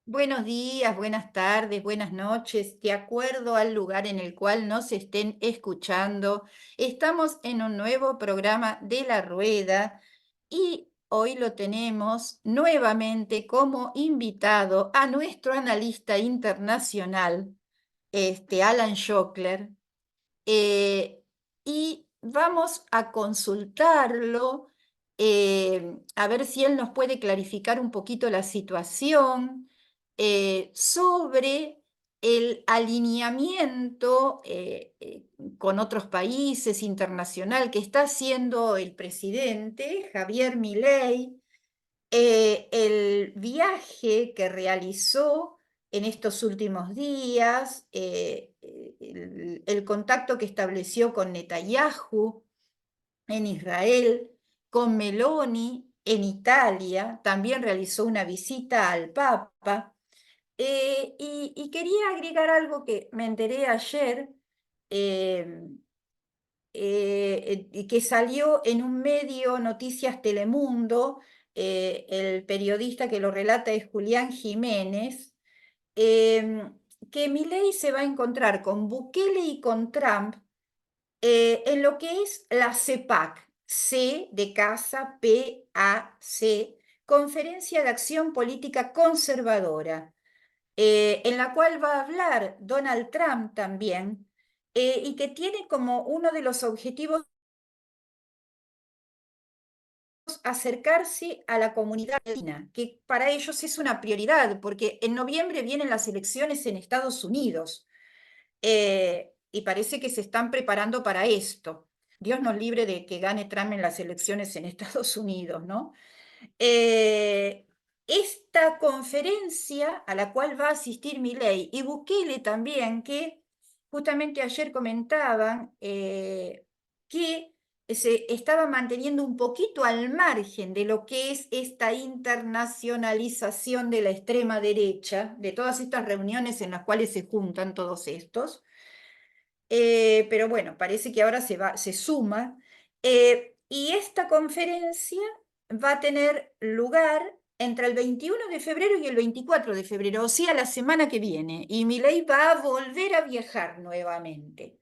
Buenos días, buenas tardes, buenas noches. De acuerdo al lugar en el cual nos estén escuchando, estamos en un nuevo programa de La Rueda y hoy lo tenemos nuevamente como invitado a nuestro analista internacional, Alan Schockler, eh, y vamos a consultarlo, a ver si él nos puede clarificar un poquito la situación sobre el alineamiento con otros países internacional que está haciendo el presidente Javier Milei, el viaje que realizó en estos últimos días, el contacto que estableció con Netanyahu en Israel, con Meloni en Italia, también realizó una visita al Papa, y quería agregar algo que me enteré ayer, eh, que salió en un medio, Noticias Telemundo. El periodista que lo relata es Julián Jiménez, que Milei se va a encontrar con Bukele y con Trump en lo que es la CEPAC, C de casa, PAC, Conferencia de Acción Política Conservadora, en la cual va a hablar Donald Trump también, y que tiene como uno de los objetivos acercarse a la comunidad latina, que para ellos es una prioridad, porque en noviembre vienen las elecciones en Estados Unidos, y parece que se están preparando para esto. Dios nos libre de que gane Trump en las elecciones en Estados Unidos, ¿no? Esta conferencia a la cual va a asistir Milei y Bukele también, que justamente ayer comentaban que se estaba manteniendo un poquito al margen de lo que es esta internacionalización de la extrema derecha, de todas estas reuniones en las cuales se juntan todos estos. Pero bueno, parece que ahora se suma. Y esta conferencia va a tener lugar entre el 21 de febrero y el 24 de febrero, o sea, la semana que viene. Y Milei va a volver a viajar nuevamente.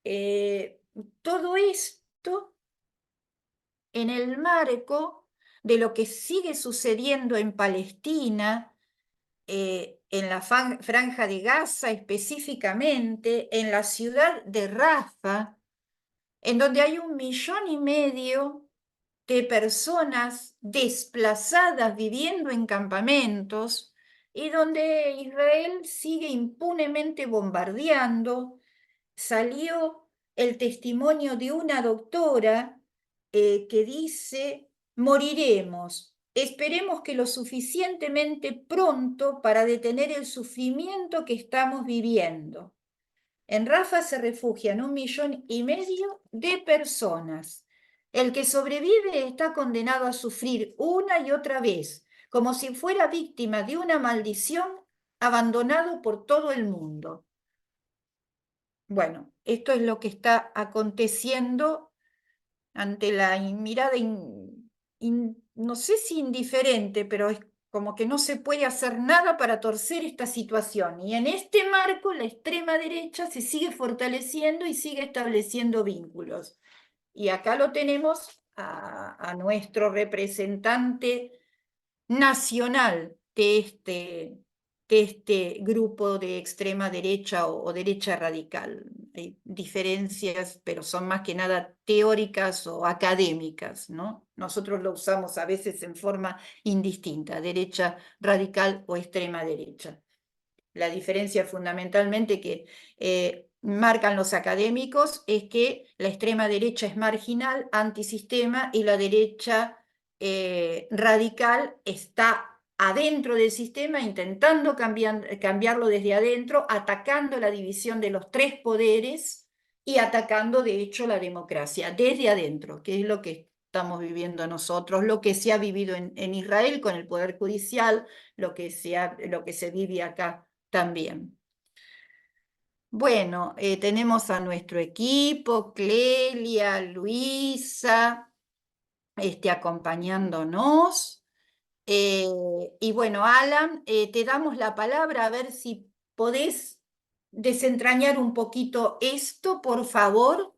Eh, Todo esto en el marco de lo que sigue sucediendo en Palestina, en la franja de Gaza específicamente, en la ciudad de Rafah, en donde hay 1,5 millones de personas desplazadas viviendo en campamentos y donde Israel sigue impunemente bombardeando. Salió el testimonio de una doctora que dice: moriremos, esperemos que lo suficientemente pronto para detener el sufrimiento que estamos viviendo. En Rafah se refugian 1,5 millones de personas. El que sobrevive está condenado a sufrir una y otra vez, como si fuera víctima de una maldición, abandonado por todo el mundo. Bueno, esto es lo que está aconteciendo ante la mirada, no sé si indiferente, pero es como que no se puede hacer nada para torcer esta situación. Y en este marco, la extrema derecha se sigue fortaleciendo y sigue estableciendo vínculos. Y acá lo tenemos a nuestro representante nacional de este grupo de extrema derecha o derecha radical. Hay diferencias, pero son más que nada teóricas o académicas, ¿no? Nosotros lo usamos a veces en forma indistinta, derecha radical o extrema derecha. La diferencia fundamentalmente que marcan los académicos es que la extrema derecha es marginal, antisistema, y la derecha radical está adentro del sistema, intentando cambiarlo desde adentro, atacando la división de los tres poderes y atacando, de hecho, la democracia desde adentro, que es lo que estamos viviendo nosotros, lo que se ha vivido en Israel con el Poder Judicial, lo que se vive acá también. Bueno, tenemos a nuestro equipo, Clelia, Luisa, acompañándonos. Eh, y bueno, Alan, te damos la palabra a ver si podés desentrañar un poquito esto, por favor.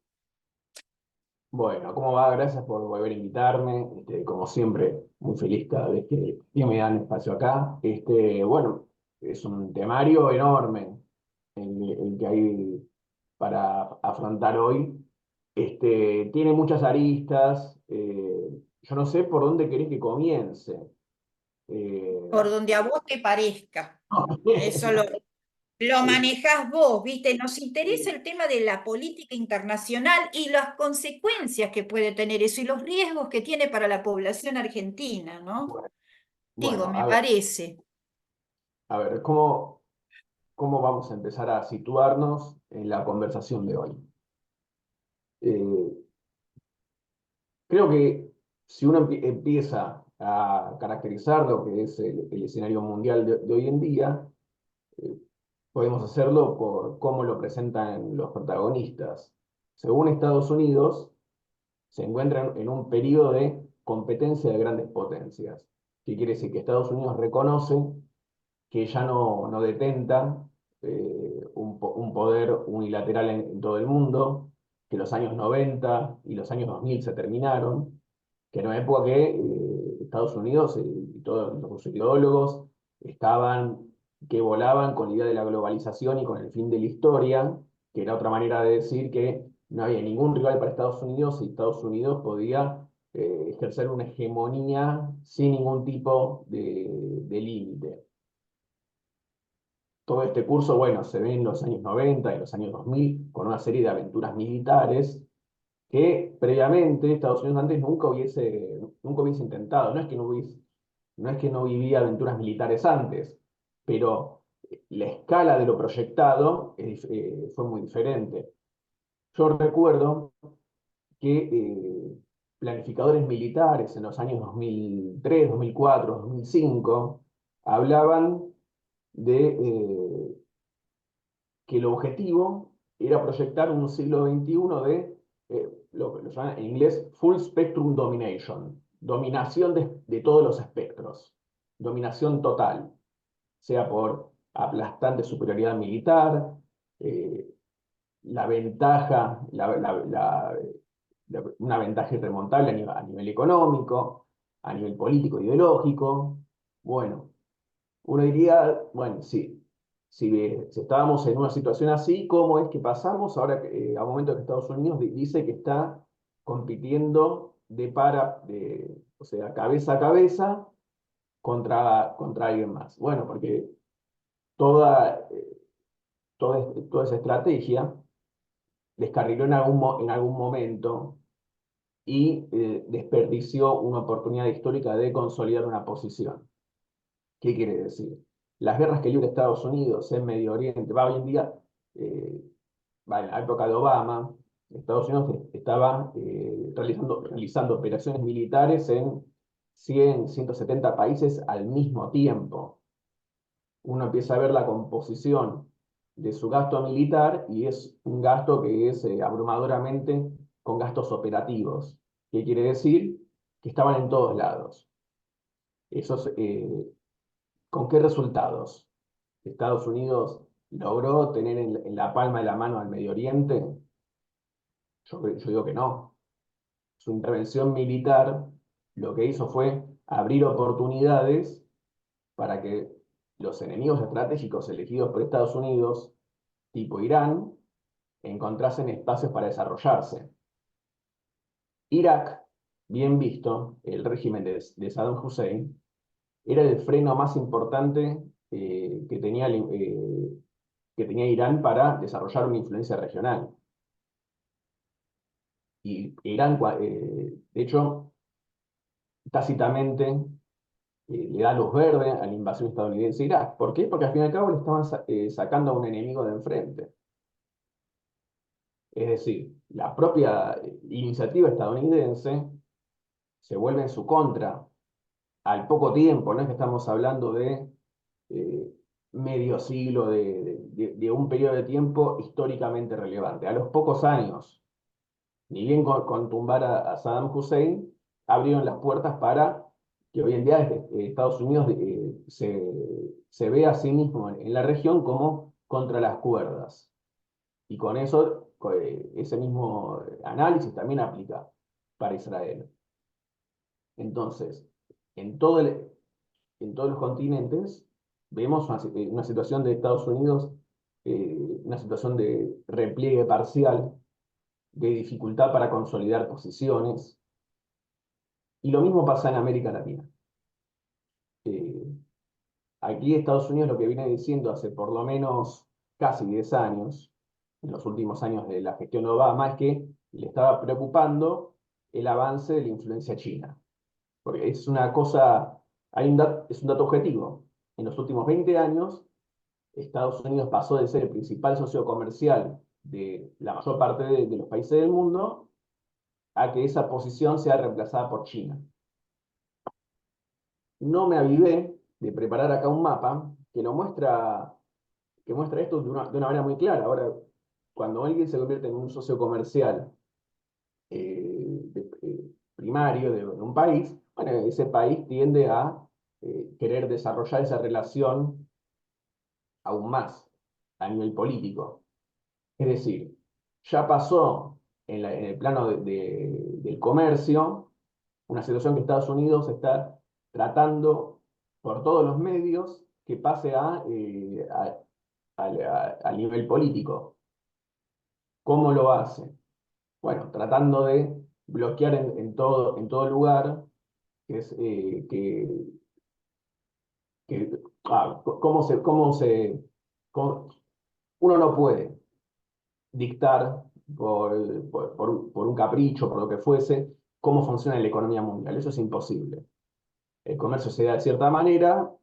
Bueno, ¿cómo va? Gracias por volver a invitarme. Como siempre, muy feliz cada vez que me dan espacio acá. Bueno, es un temario enorme el que hay para afrontar hoy. Tiene muchas aristas. Yo no sé por dónde querés que comience. Eh, Por donde a vos te parezca. Eso lo manejás vos, ¿viste? Nos interesa el tema de la política internacional y las consecuencias que puede tener eso y los riesgos que tiene para la población argentina, ¿no? bueno, Digo, bueno, me parece. a ver, ¿cómo vamos a empezar a situarnos en la conversación de hoy? Eh, Creo que si uno empieza a caracterizar lo que es el escenario mundial de hoy en día, eh, podemos hacerlo por cómo lo presentan los protagonistas. Según Estados Unidos, se encuentran en un periodo de competencia de grandes potencias. ¿Qué quiere decir? Que Estados Unidos reconoce que ya no detenta un poder unilateral en todo el mundo, que los años 90 y los años 2000 se terminaron, que era una época que Estados Unidos y todos los ideólogos estaban, que volaban con la idea de la globalización y con el fin de la historia, que era otra manera de decir que no había ningún rival para Estados Unidos y Estados Unidos podía ejercer una hegemonía sin ningún tipo de límite. Todo este curso, bueno, se ve en los años 90 y los años 2000 con una serie de aventuras militares que previamente Estados Unidos antes nunca hubiese intentado. No es que no vivía aventuras militares antes, pero la escala de lo proyectado fue muy diferente. Yo recuerdo que planificadores militares en los años 2003, 2004, 2005 hablaban de que el objetivo era proyectar un siglo XXI de lo que lo llaman en inglés Full Spectrum Domination, dominación de todos los espectros, dominación total, sea por aplastante superioridad militar, eh, la ventaja, una ventaja irremontable a nivel económico, a nivel político, ideológico. Bueno, uno diría, bueno, sí, si estábamos en una situación así, ¿cómo es que pasamos ahora a un momento que Estados Unidos dice que está compitiendo o sea, cabeza a cabeza contra alguien más? Bueno, porque toda, toda esa estrategia descarriló en algún momento y desperdició una oportunidad histórica de consolidar una posición. ¿Qué quiere decir? Las guerras que libra Estados Unidos en Medio Oriente, hoy en día, eh, en la época de Obama, Estados Unidos estaba realizando operaciones militares en 100, 170 países al mismo tiempo. Uno empieza a ver la composición de su gasto militar y es un gasto que es abrumadoramente con gastos operativos. ¿Qué quiere decir? Que estaban en todos lados. Esos, ¿Con qué resultados? Estados Unidos logró tener en la palma de la mano al Medio Oriente. Yo digo que no. Su intervención militar lo que hizo fue abrir oportunidades para que los enemigos estratégicos elegidos por Estados Unidos, tipo Irán, encontrasen espacios para desarrollarse. Irak, bien visto, el régimen de Saddam Hussein, era el freno más importante que tenía Irán para desarrollar una influencia regional. Y Irán, de hecho, tácitamente le da luz verde a la invasión estadounidense a Irak. ¿Por qué? Porque al fin y al cabo le estaban sacando a un enemigo de enfrente. Es decir, la propia iniciativa estadounidense se vuelve en su contra al poco tiempo. No es que estamos hablando de eh, medio siglo, de un periodo de tiempo históricamente relevante. A los pocos años, ni bien con tumbar a Saddam Hussein, abrieron las puertas para que hoy en día Estados Unidos se ve a sí mismo en la región como contra las cuerdas. Y con eso, ese mismo análisis también aplica para Israel. Entonces, en todo en todos los continentes vemos una situación de Estados Unidos, una situación de repliegue parcial, de dificultad para consolidar posiciones, y lo mismo pasa en América Latina. Eh, Aquí Estados Unidos lo que viene diciendo hace por lo menos casi 10 años, en los últimos años de la gestión de Obama, es que le estaba preocupando el avance de la influencia china. Porque es una cosa, es un dato objetivo. En los últimos 20 años, Estados Unidos pasó de ser el principal socio comercial de la mayor parte de los países del mundo a que esa posición sea reemplazada por China. No me avivé de preparar acá un mapa que muestra esto de una manera muy clara. Ahora, cuando alguien se convierte en un socio comercial primario de un país, bueno, ese país tiende a querer desarrollar esa relación aún más a nivel político. Es decir, ya pasó en el plano del comercio una situación que Estados Unidos está tratando por todos los medios que pase al nivel político. ¿Cómo lo hace? Bueno, tratando de bloquear en todo lugar, que es cómo uno no puede dictar por un capricho, por lo que fuese, cómo funciona la economía mundial. Eso es imposible. El comercio se da de cierta manera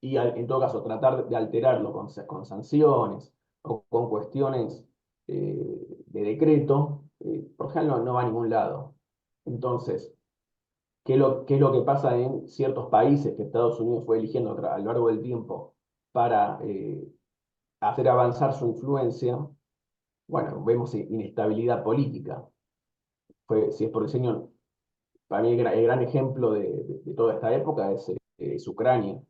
y en todo caso tratar de alterarlo con sanciones o con cuestiones de decreto, por ejemplo, no va a ningún lado. Entonces, qué es lo que pasa en ciertos países que Estados Unidos fue eligiendo a lo largo del tiempo para hacer avanzar su influencia? Bueno, vemos inestabilidad política. Si es por diseño, para mí el gran ejemplo de toda esta época es Ucrania.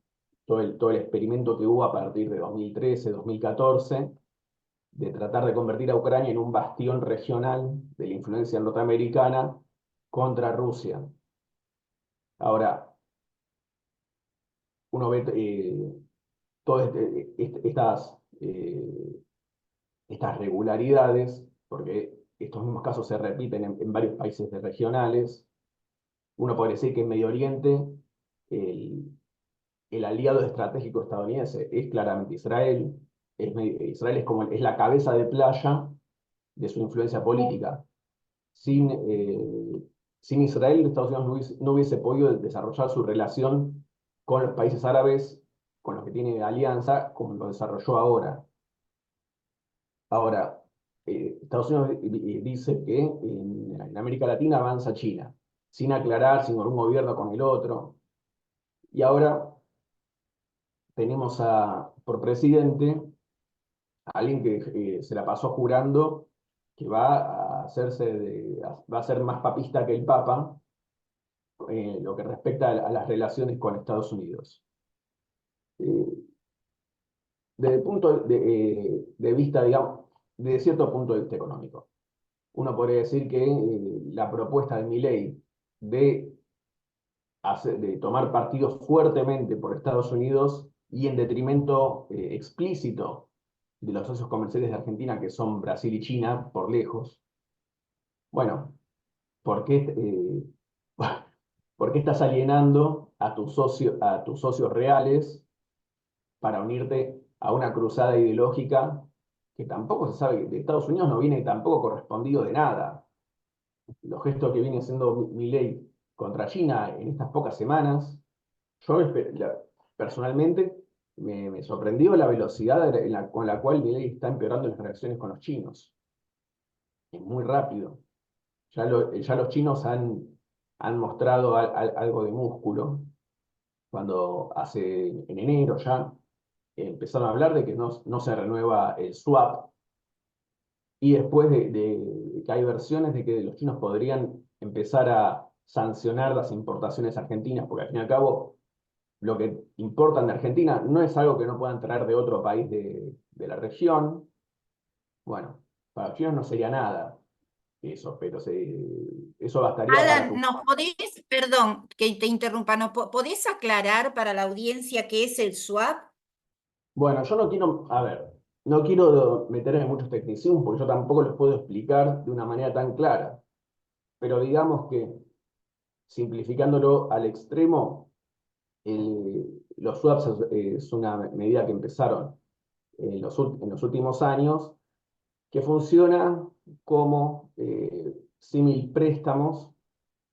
Todo el experimento que hubo a partir de 2013, 2014, de tratar de convertir a Ucrania en un bastión regional de la influencia norteamericana contra Rusia. Ahora, uno ve todas estas regularidades, porque estos mismos casos se repiten en varios países regionales. Uno puede decir que en Medio Oriente el, el aliado estratégico estadounidense es claramente Israel. Israel es la cabeza de playa de su influencia política. Sin, sin Israel, Estados Unidos no hubiese podido desarrollar su relación con los países árabes con los que tiene alianza, como lo desarrolló ahora. Ahora, Estados Unidos dice que en América Latina avanza China, sin aclarar, sin un gobierno con el otro. Y ahora tenemos por presidente a alguien que se la pasó jurando que va a ser más papista que el Papa, lo que respecta a las relaciones con Estados Unidos. Eh, Desde el punto de vista, digamos, de cierto punto de vista económico, uno podría decir que la propuesta de Milei de, de tomar partido fuertemente por Estados Unidos y en detrimento explícito de los socios comerciales de Argentina, que son Brasil y China, por lejos. Bueno, ¿por qué, por qué estás alienando a tus socios reales para unirte a una cruzada ideológica que tampoco se sabe, de Estados Unidos no viene tampoco correspondido de nada? Los gestos que viene haciendo Milei contra China en estas pocas semanas, yo personalmente me sorprendió la velocidad con la cual Milei está empeorando las relaciones con los chinos. Es muy rápido. Ya los chinos han mostrado algo de músculo cuando en enero ya empezaron a hablar de que no se renueva el swap, y después de que hay versiones de que los chinos podrían empezar a sancionar las importaciones argentinas, porque al fin y al cabo lo que importan de Argentina no es algo que no puedan traer de otro país de la región. Bueno, para los chinos no sería nada eso, pero eso bastaría para Alan, tu... ¿nos podés, perdón que te interrumpa, ¿nos podés aclarar para la audiencia qué es el swap? Bueno, yo no quiero, a ver, no quiero meterme en muchos tecnicismos porque yo tampoco los puedo explicar de una manera tan clara, pero digamos que simplificándolo al extremo, los swaps es una medida que empezaron en los últimos años, que funciona como símil préstamos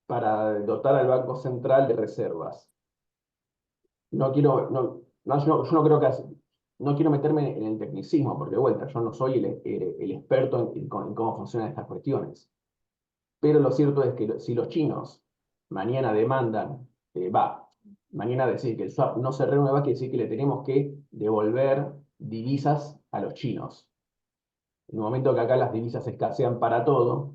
para dotar al Banco Central de reservas. No quiero, yo no creo que no quiero meterme en el tecnicismo, porque de vuelta, yo no soy el experto en cómo funcionan estas cuestiones. Pero lo cierto es que si los chinos mañana demandan, mañana decir que el swap no se renueva, quiere decir que le tenemos que devolver divisas a los chinos. En el momento que acá las divisas escasean para todo,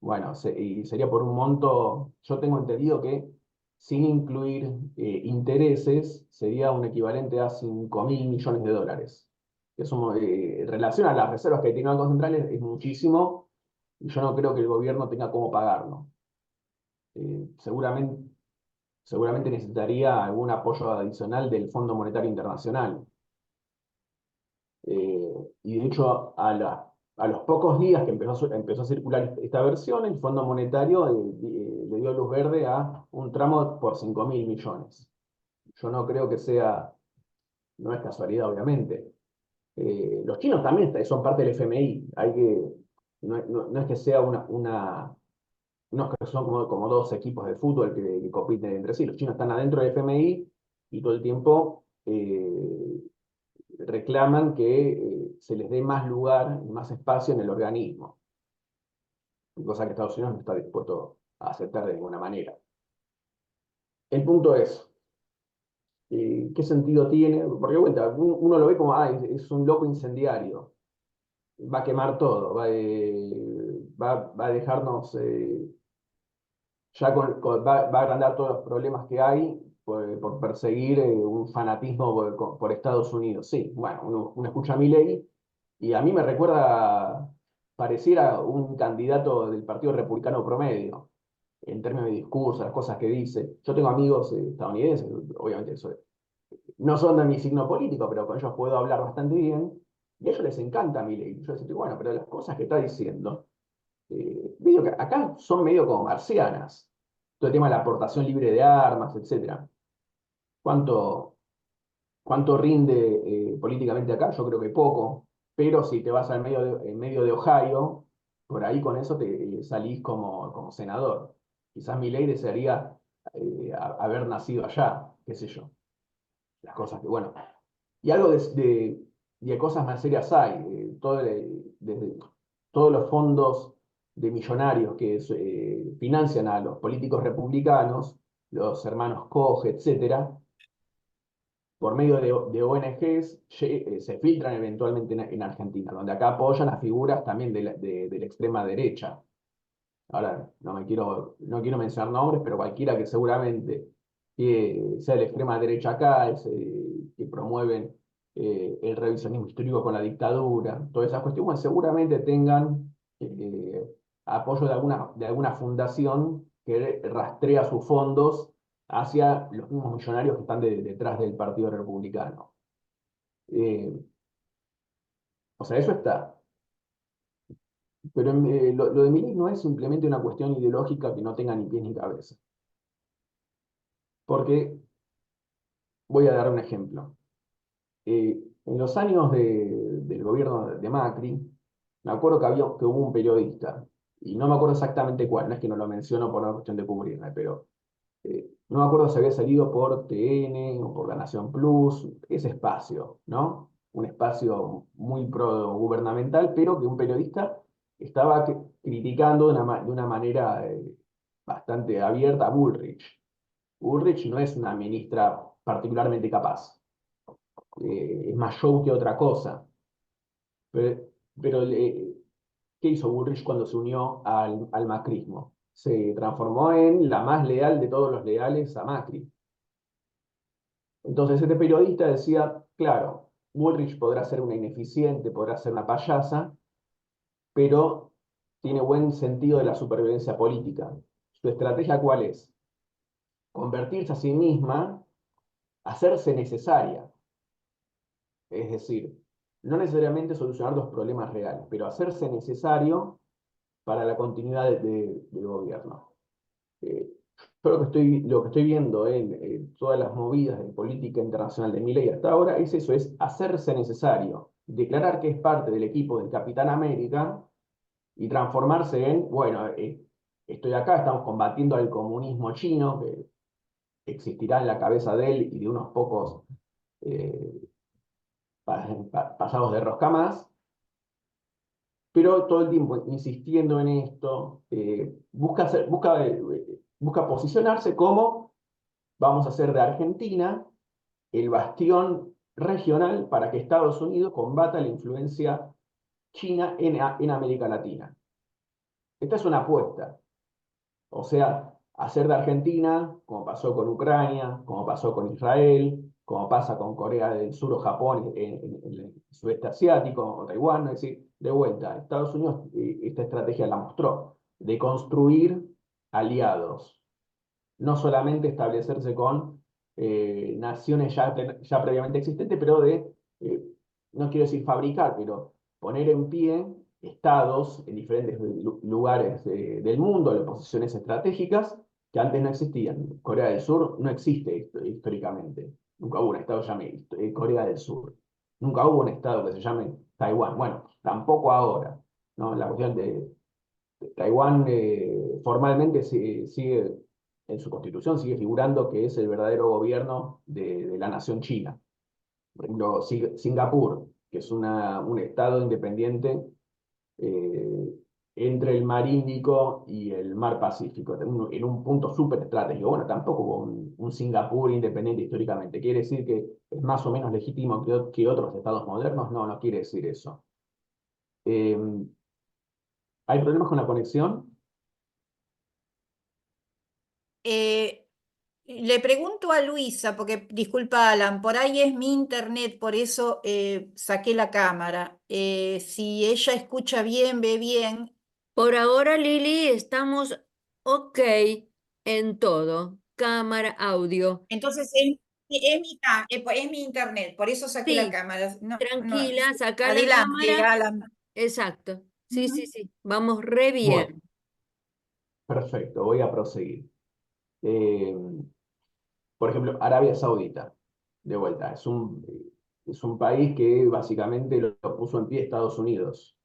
bueno, y sería por un monto, yo tengo entendido que sin incluir intereses sería un equivalente a 5.000 millones de dólares. Eso, en relación a las reservas que tiene bancos centrales es muchísimo y yo no creo que el gobierno tenga cómo pagarlo. Seguramente, seguramente necesitaría algún apoyo adicional del Fondo Monetario Internacional. Y de hecho, a los pocos días que empezó a circular esta versión, el Fondo Monetario le dio luz verde a un tramo por 5.000 millones. Yo no creo que sea, no es casualidad, obviamente. Los chinos también son parte del FMI. No es que sea unos que son como dos equipos de fútbol que compiten entre sí. Los chinos están adentro del FMI y todo el tiempo reclaman que se les dé más lugar y más espacio en el organismo, cosa que Estados Unidos no está dispuesto a aceptar de ninguna manera. El punto es, ¿qué sentido tiene? Porque cuenta, uno lo ve como, es un loco incendiario, va a quemar todo, va a dejarnos, va a agrandar todos los problemas que hay por perseguir un fanatismo por Estados Unidos. Sí, bueno, uno escucha a Milei y a mí me recuerda, pareciera un candidato del Partido Republicano promedio, en términos de discurso, las cosas que dice. Yo tengo amigos estadounidenses, obviamente no son de mi signo político, pero con ellos puedo hablar bastante bien, y a ellos les encanta Milei. Yo les digo, bueno, pero las cosas que está diciendo, medio que acá son medio como marcianas. Todo el tema de la aportación libre de armas, etcétera. ¿Cuánto, cuánto rinde políticamente acá? Yo creo que poco, pero si te vas en medio de Ohio, por ahí con eso te salís como senador. Quizás Milei desearía haber nacido allá, qué sé yo. Las cosas que, bueno. Y algo de cosas más serias hay. Desde todos los fondos de millonarios que financian a los políticos republicanos, los hermanos Koch, etcétera, por medio de ONGs, se filtran eventualmente en Argentina, donde acá apoyan a figuras también de la extrema derecha. Ahora, no quiero mencionar nombres, pero cualquiera que seguramente que sea de la extrema derecha acá, que promueven el revisionismo histórico con la dictadura, todas esas cuestiones, bueno, seguramente tengan apoyo de alguna fundación que rastrea sus fondos hacia los mismos millonarios que están detrás del Partido Republicano. Eh, o sea, eso está. Pero lo de Milei no es simplemente una cuestión ideológica que no tenga ni pies ni cabeza. Porque voy a dar un ejemplo. En los años del gobierno de Macri, me acuerdo que hubo un periodista, y no me acuerdo exactamente cuál, no es que no lo menciono por una cuestión de cubrirme, pero no me acuerdo si había salido por TN o por La Nación Plus, ese espacio, ¿no? Un espacio muy pro gubernamental, pero que un periodista estaba criticando de una manera bastante abierta a Bullrich. Bullrich no es una ministra particularmente capaz, es más show que otra cosa. Pero, pero ¿qué hizo Bullrich cuando se unió al macrismo? se transformó en la más leal de todos los leales a Macri. Entonces este periodista decía, claro, Bullrich podrá ser una ineficiente, podrá ser una payasa, pero tiene buen sentido de la supervivencia política. ¿Su estrategia cuál es? Convertirse a sí misma, hacerse necesaria. Es decir, no necesariamente solucionar los problemas reales, pero hacerse necesario para la continuidad del gobierno. Yo lo que estoy viendo en todas las movidas de política internacional de Milei hasta ahora es eso, es hacerse necesario, declarar que es parte del equipo del Capitán América y transformarse en, bueno, estoy acá, estamos combatiendo al comunismo chino, que existirá en la cabeza de él y de unos pocos eh, pasados de rosca más, pero todo el tiempo insistiendo en esto, busca posicionarse como vamos a hacer de Argentina el bastión regional para que Estados Unidos combata la influencia china en América Latina. Esta es una apuesta. O sea, hacer de Argentina, como pasó con Ucrania, como pasó con Israel, como pasa con Corea del Sur o Japón en el sudeste asiático o Taiwán, es decir, de vuelta, Estados Unidos esta estrategia la mostró, de construir aliados, no solamente establecerse con naciones ya previamente existentes, pero eh, no quiero decir fabricar, pero poner en pie estados en diferentes lugares del mundo, de posiciones estratégicas que antes no existían. Corea del Sur no existe históricamente. Nunca hubo un estado llamado Corea del Sur. Nunca hubo un estado que se llame Taiwán. Bueno, tampoco ahora. ¿No? La cuestión de Taiwán formalmente sigue, en su constitución sigue figurando que es el verdadero gobierno de la nación china. Por ejemplo, Singapur, que es un estado independiente eh, entre el mar Índico y el mar Pacífico, en un punto súper estratégico. Bueno, tampoco hubo un Singapur independiente históricamente. ¿Quiere decir que es más o menos legítimo que otros estados modernos? No, no quiere decir eso. Eh, ¿Hay problemas con la conexión? Eh, Le pregunto a Luisa, porque disculpa Alan, por ahí es mi internet, por eso saqué la cámara. Si ella escucha bien, ve bien. Por ahora, Lili, estamos ok en todo. Cámara, audio. Entonces es mi internet, por eso saqué la Sí, cámara. No, no, tranquila, saca la adelante, cámara. Alan. Exacto. Sí, sí, Ujú. sí. Vamos re Bueno, bien. perfecto, voy a proseguir. Eh, por ejemplo, Arabia Saudita, de vuelta, es un país que básicamente lo puso en pie Estados Unidos.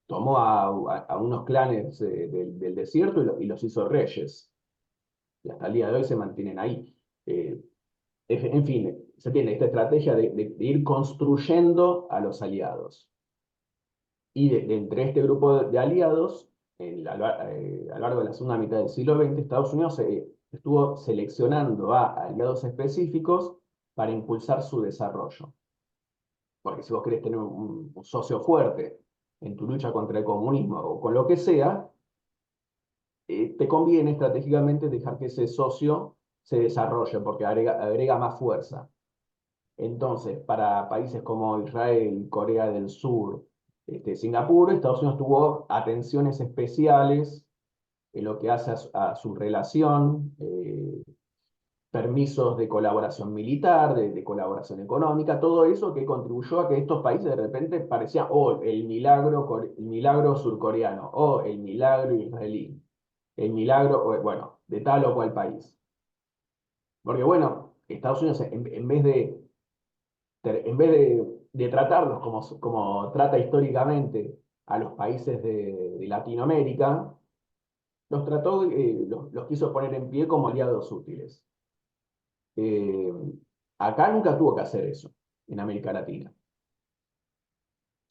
Tomó a unos clanes del desierto y los hizo reyes. Y hasta el día de hoy se mantienen ahí. Eh, en fin, se tiene esta estrategia de ir construyendo a los aliados. Y entre este grupo de aliados, a lo largo de la segunda mitad del siglo XX, Estados Unidos estuvo seleccionando a aliados específicos para impulsar su desarrollo. Porque si vos querés tener un socio fuerte en tu lucha contra el comunismo o con lo que sea, te conviene estratégicamente dejar que ese socio se desarrolle porque agrega más fuerza. Entonces, para países como Israel, Corea del Sur, Singapur, Estados Unidos tuvo atenciones especiales en lo que hace a su relación, permisos de colaboración militar, de colaboración económica, todo eso que contribuyó a que estos países de repente parecían, oh, el milagro surcoreano, o el milagro israelí, el milagro, bueno, de tal o cual país. Porque bueno, Estados Unidos en vez de tratarlos como trata históricamente a los países de Latinoamérica, los quiso poner en pie como aliados útiles. Eh, Acá nunca tuvo que hacer eso, en América Latina.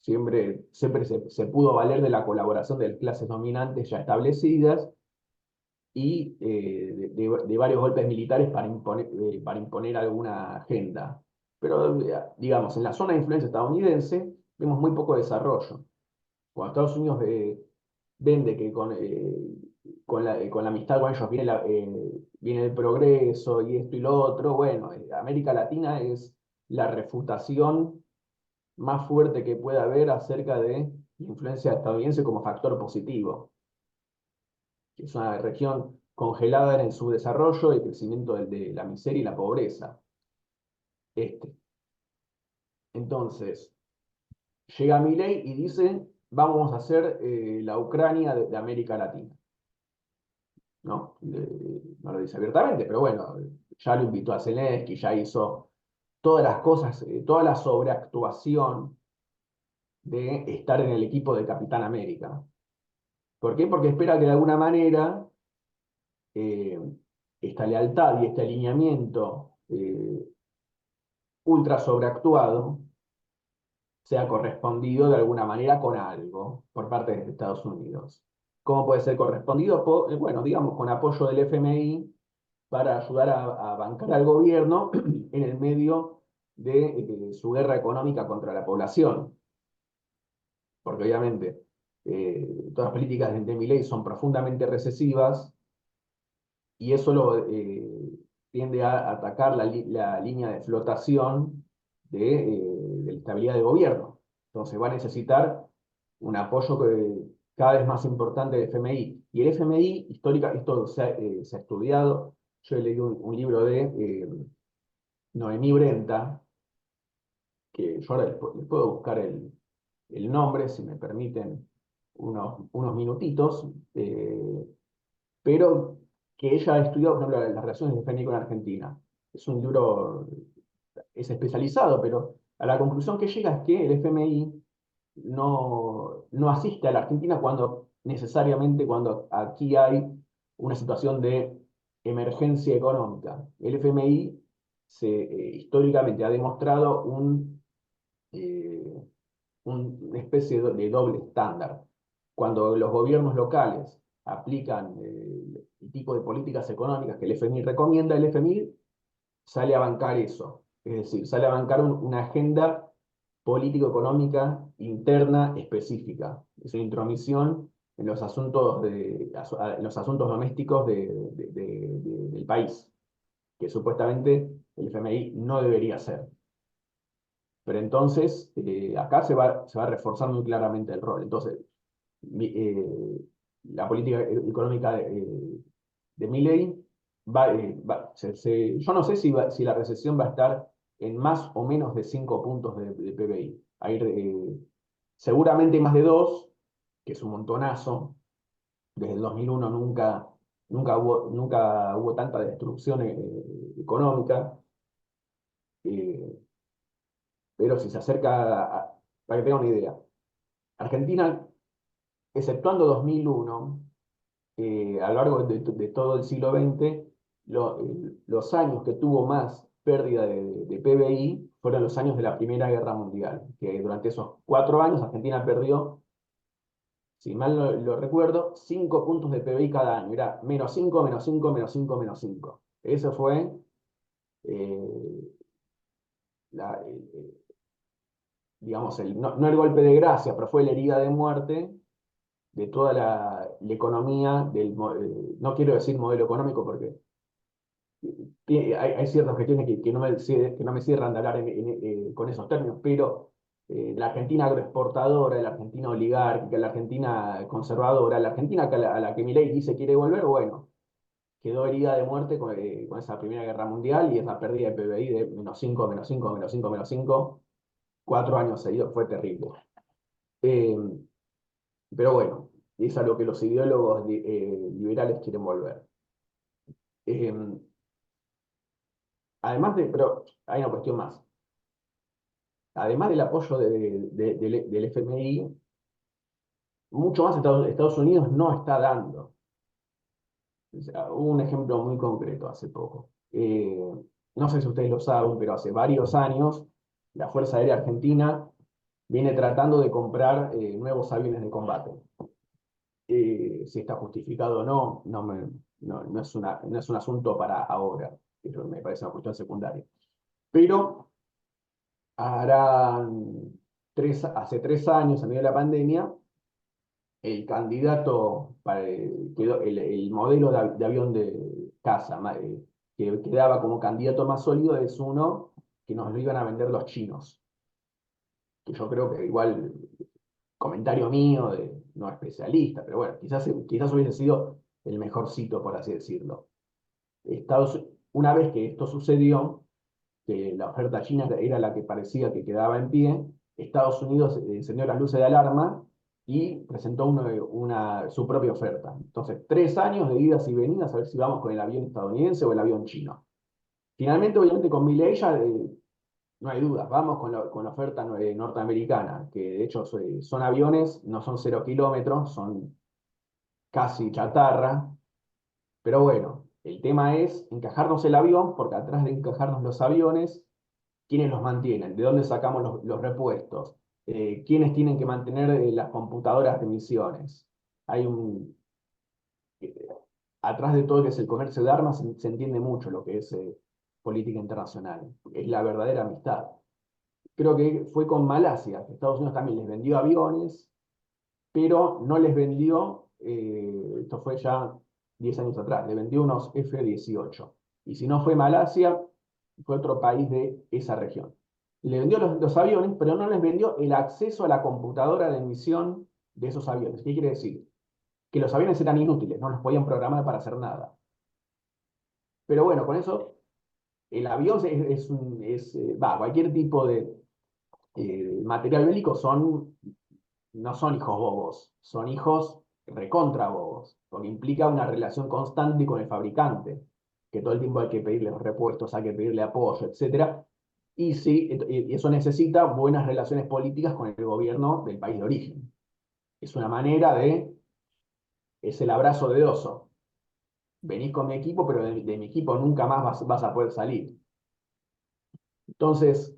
Siempre se pudo valer de la colaboración de las clases dominantes ya establecidas y de varios golpes militares para imponer alguna agenda. Pero, digamos, en la zona de influencia estadounidense vemos muy poco desarrollo. Cuando Estados Unidos vende que con la amistad con ellos viene el progreso y esto y lo otro. Bueno, América Latina es la refutación más fuerte que pueda haber acerca de la influencia estadounidense como factor positivo, que es una región congelada en su desarrollo y crecimiento de la miseria y la pobreza. Entonces, llega Milei y dice, vamos a hacer la Ucrania de América Latina. ¿No? No lo dice abiertamente, pero bueno, ya lo invitó a Zelensky, ya hizo todas las cosas, toda la sobreactuación de estar en el equipo de Capitán América. ¿Por qué? Porque espera que de alguna manera eh, esta lealtad y este alineamiento ultra sobreactuado sea correspondido de alguna manera con algo por parte de Estados Unidos. ¿Cómo puede ser correspondido? Bueno, digamos, con apoyo del FMI para ayudar a bancar al gobierno en el medio de su guerra económica contra la población. Porque obviamente todas las políticas de Milei son profundamente recesivas y eso tiende a atacar la línea de flotación de la estabilidad de gobierno. Entonces va a necesitar un apoyo cada vez más importante del FMI. Y el FMI, esto se ha estudiado. Yo he leído un libro de Noemí Brenta, que yo ahora les puedo buscar el nombre, si me permiten unos minutitos, pero que ella ha estudiado, por ejemplo, las relaciones de FMI con Argentina. Es un libro, es especializado, pero a la conclusión que llega es que el FMI no asiste a la Argentina necesariamente cuando aquí hay una situación de emergencia económica. El FMI históricamente ha demostrado eh, una especie de doble estándar. Cuando los gobiernos locales aplican el tipo de políticas económicas que el FMI recomienda, el FMI sale a bancar eso. Es decir, sale a bancar una agenda político-económica interna específica. Es una intromisión en los asuntos, en los asuntos domésticos del país, que supuestamente el FMI no debería hacer. Pero entonces, acá se va a reforzar muy claramente el rol. Entonces, la política económica de Milei yo no sé si la recesión va a estar en más o menos de 5 puntos de PBI. Seguramente más de 2, que es un montonazo. Desde el 2001 nunca hubo tanta destrucción económica. eh, pero si se acerca, para que tengan una idea, Argentina, exceptuando 2001, a lo largo de todo el siglo XX, los años que tuvo más pérdida de PBI fueron los años de la Primera Guerra Mundial, que durante esos 4 años Argentina perdió, si mal lo recuerdo, 5 puntos de PBI cada año. Era -5, -5, -5, -5. Eso fue eh, digamos, no el golpe de gracia, pero fue la herida de muerte de toda la economía no quiero decir modelo económico porque hay ciertas cuestiones que no me cierran de hablar con esos términos, pero la Argentina agroexportadora, la Argentina oligárquica, la Argentina conservadora, la Argentina a la que Milei dice quiere volver, bueno, quedó herida de muerte con esa Primera Guerra Mundial y esa pérdida de PBI de -5, -5, -5, -5, 4 años seguidos, fue terrible. Eh, pero bueno, es a lo que los ideólogos liberales quieren volver. Eh, pero hay una cuestión más. Además del apoyo del FMI, mucho más Estados Unidos no está dando. O sea, hubo un ejemplo muy concreto hace poco. No sé si ustedes lo saben, pero hace varios años la Fuerza Aérea Argentina viene tratando de comprar nuevos aviones de combate. Si está justificado o no, no es un asunto para ahora. Eso me parece una cuestión secundaria. Pero hace 3 años, a medio de la pandemia, el candidato, quedó el modelo de avión de casa que quedaba como candidato más sólido es uno que nos lo iban a vender los chinos, que yo creo que igual, comentario mío, de no especialista, pero bueno, quizás hubiese sido el mejorcito, por así decirlo. Una vez que esto sucedió, que la oferta china era la que parecía que quedaba en pie, Estados Unidos encendió las luces de alarma y presentó su propia oferta. Entonces, 3 años de idas y venidas a ver si vamos con el avión estadounidense o el avión chino. Finalmente, obviamente, con Milei ya no hay dudas, vamos con la oferta norteamericana, que de hecho son aviones, no son 0 kilómetros, son casi chatarra, pero bueno, el tema es encajarnos el avión, porque atrás de encajarnos los aviones, ¿quiénes los mantienen? ¿De dónde sacamos los repuestos? ¿Quiénes tienen que mantener las computadoras de misiones? Hay eh, atrás de todo lo que es el comercio de armas se entiende mucho lo que es política internacional, es la verdadera amistad. Creo que fue con Malasia, que Estados Unidos también les vendió aviones, pero no les vendió, esto fue ya 10 años atrás, le vendió unos F-18. Y si no fue Malasia, fue otro país de esa región. Le vendió los aviones, pero no les vendió el acceso a la computadora de emisión de esos aviones. ¿Qué quiere decir? Que los aviones eran inútiles, no los podían programar para hacer nada. Pero bueno, con eso, el avión cualquier tipo de material bélico no son hijos bobos, son hijos recontra bobos, porque implica una relación constante con el fabricante, que todo el tiempo hay que pedirle los repuestos, hay que pedirle apoyo, etcétera. Y sí, y eso necesita buenas relaciones políticas con el gobierno del país de origen. Es una manera es el abrazo de oso. Venís con mi equipo, pero de mi equipo nunca más vas a poder salir. Entonces,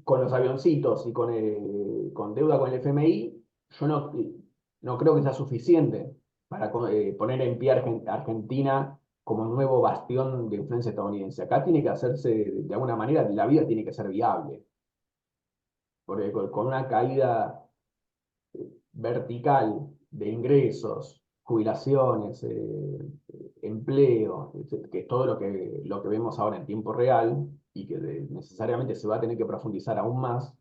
con los avioncitos y con deuda con el FMI, yo no creo que sea suficiente para poner en pie a Argentina como nuevo bastión de influencia estadounidense. Acá tiene que hacerse, de alguna manera, la vida tiene que ser viable, porque con una caída vertical de ingresos, jubilaciones, empleo, que es todo lo que vemos ahora en tiempo real y que necesariamente se va a tener que profundizar aún más,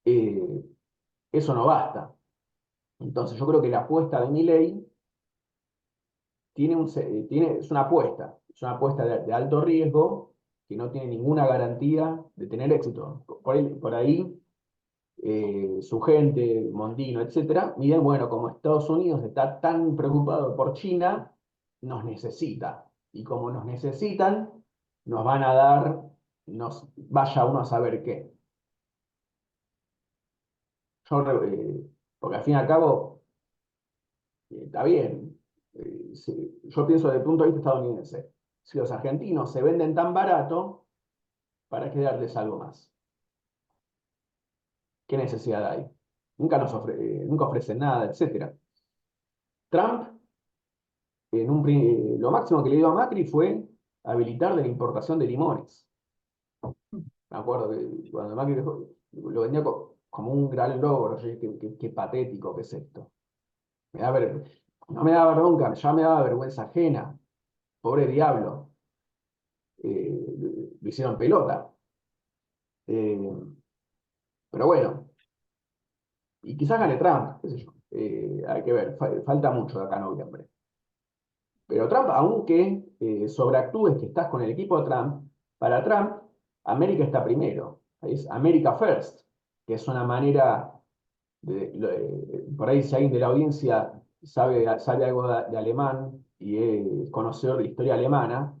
eh, eso no basta. Entonces yo creo que la apuesta de Milei es una apuesta de alto riesgo que no tiene ninguna garantía de tener éxito. Por ahí su gente, Mondino, etcétera, miren, bueno, como Estados Unidos está tan preocupado por China, nos necesita. Y como nos necesitan, nos van a dar, vaya uno a saber qué. Porque al fin y al cabo, está bien. Yo pienso desde el punto de vista estadounidense. Si los argentinos se venden tan barato, ¿para qué darles algo más? ¿Qué necesidad hay? Nunca ofrecen nada, etcétera. Trump, lo máximo que le dio a Macri fue habilitar de la importación de limones. Me acuerdo que cuando Macri lo vendía como un gran logro. Yo dije, qué patético que es esto. No me daba bronca, ya me daba vergüenza ajena. Pobre diablo. Lo hicieron pelota. Eh, pero bueno, y quizás gane Trump, qué sé yo. Hay que ver, falta mucho de acá a noviembre. Pero Trump, aunque sobreactúes que estás con el equipo de Trump, para Trump, América está primero. Es America First, que es una manera por ahí si alguien de la audiencia sabe algo de alemán y es conocedor de la historia alemana,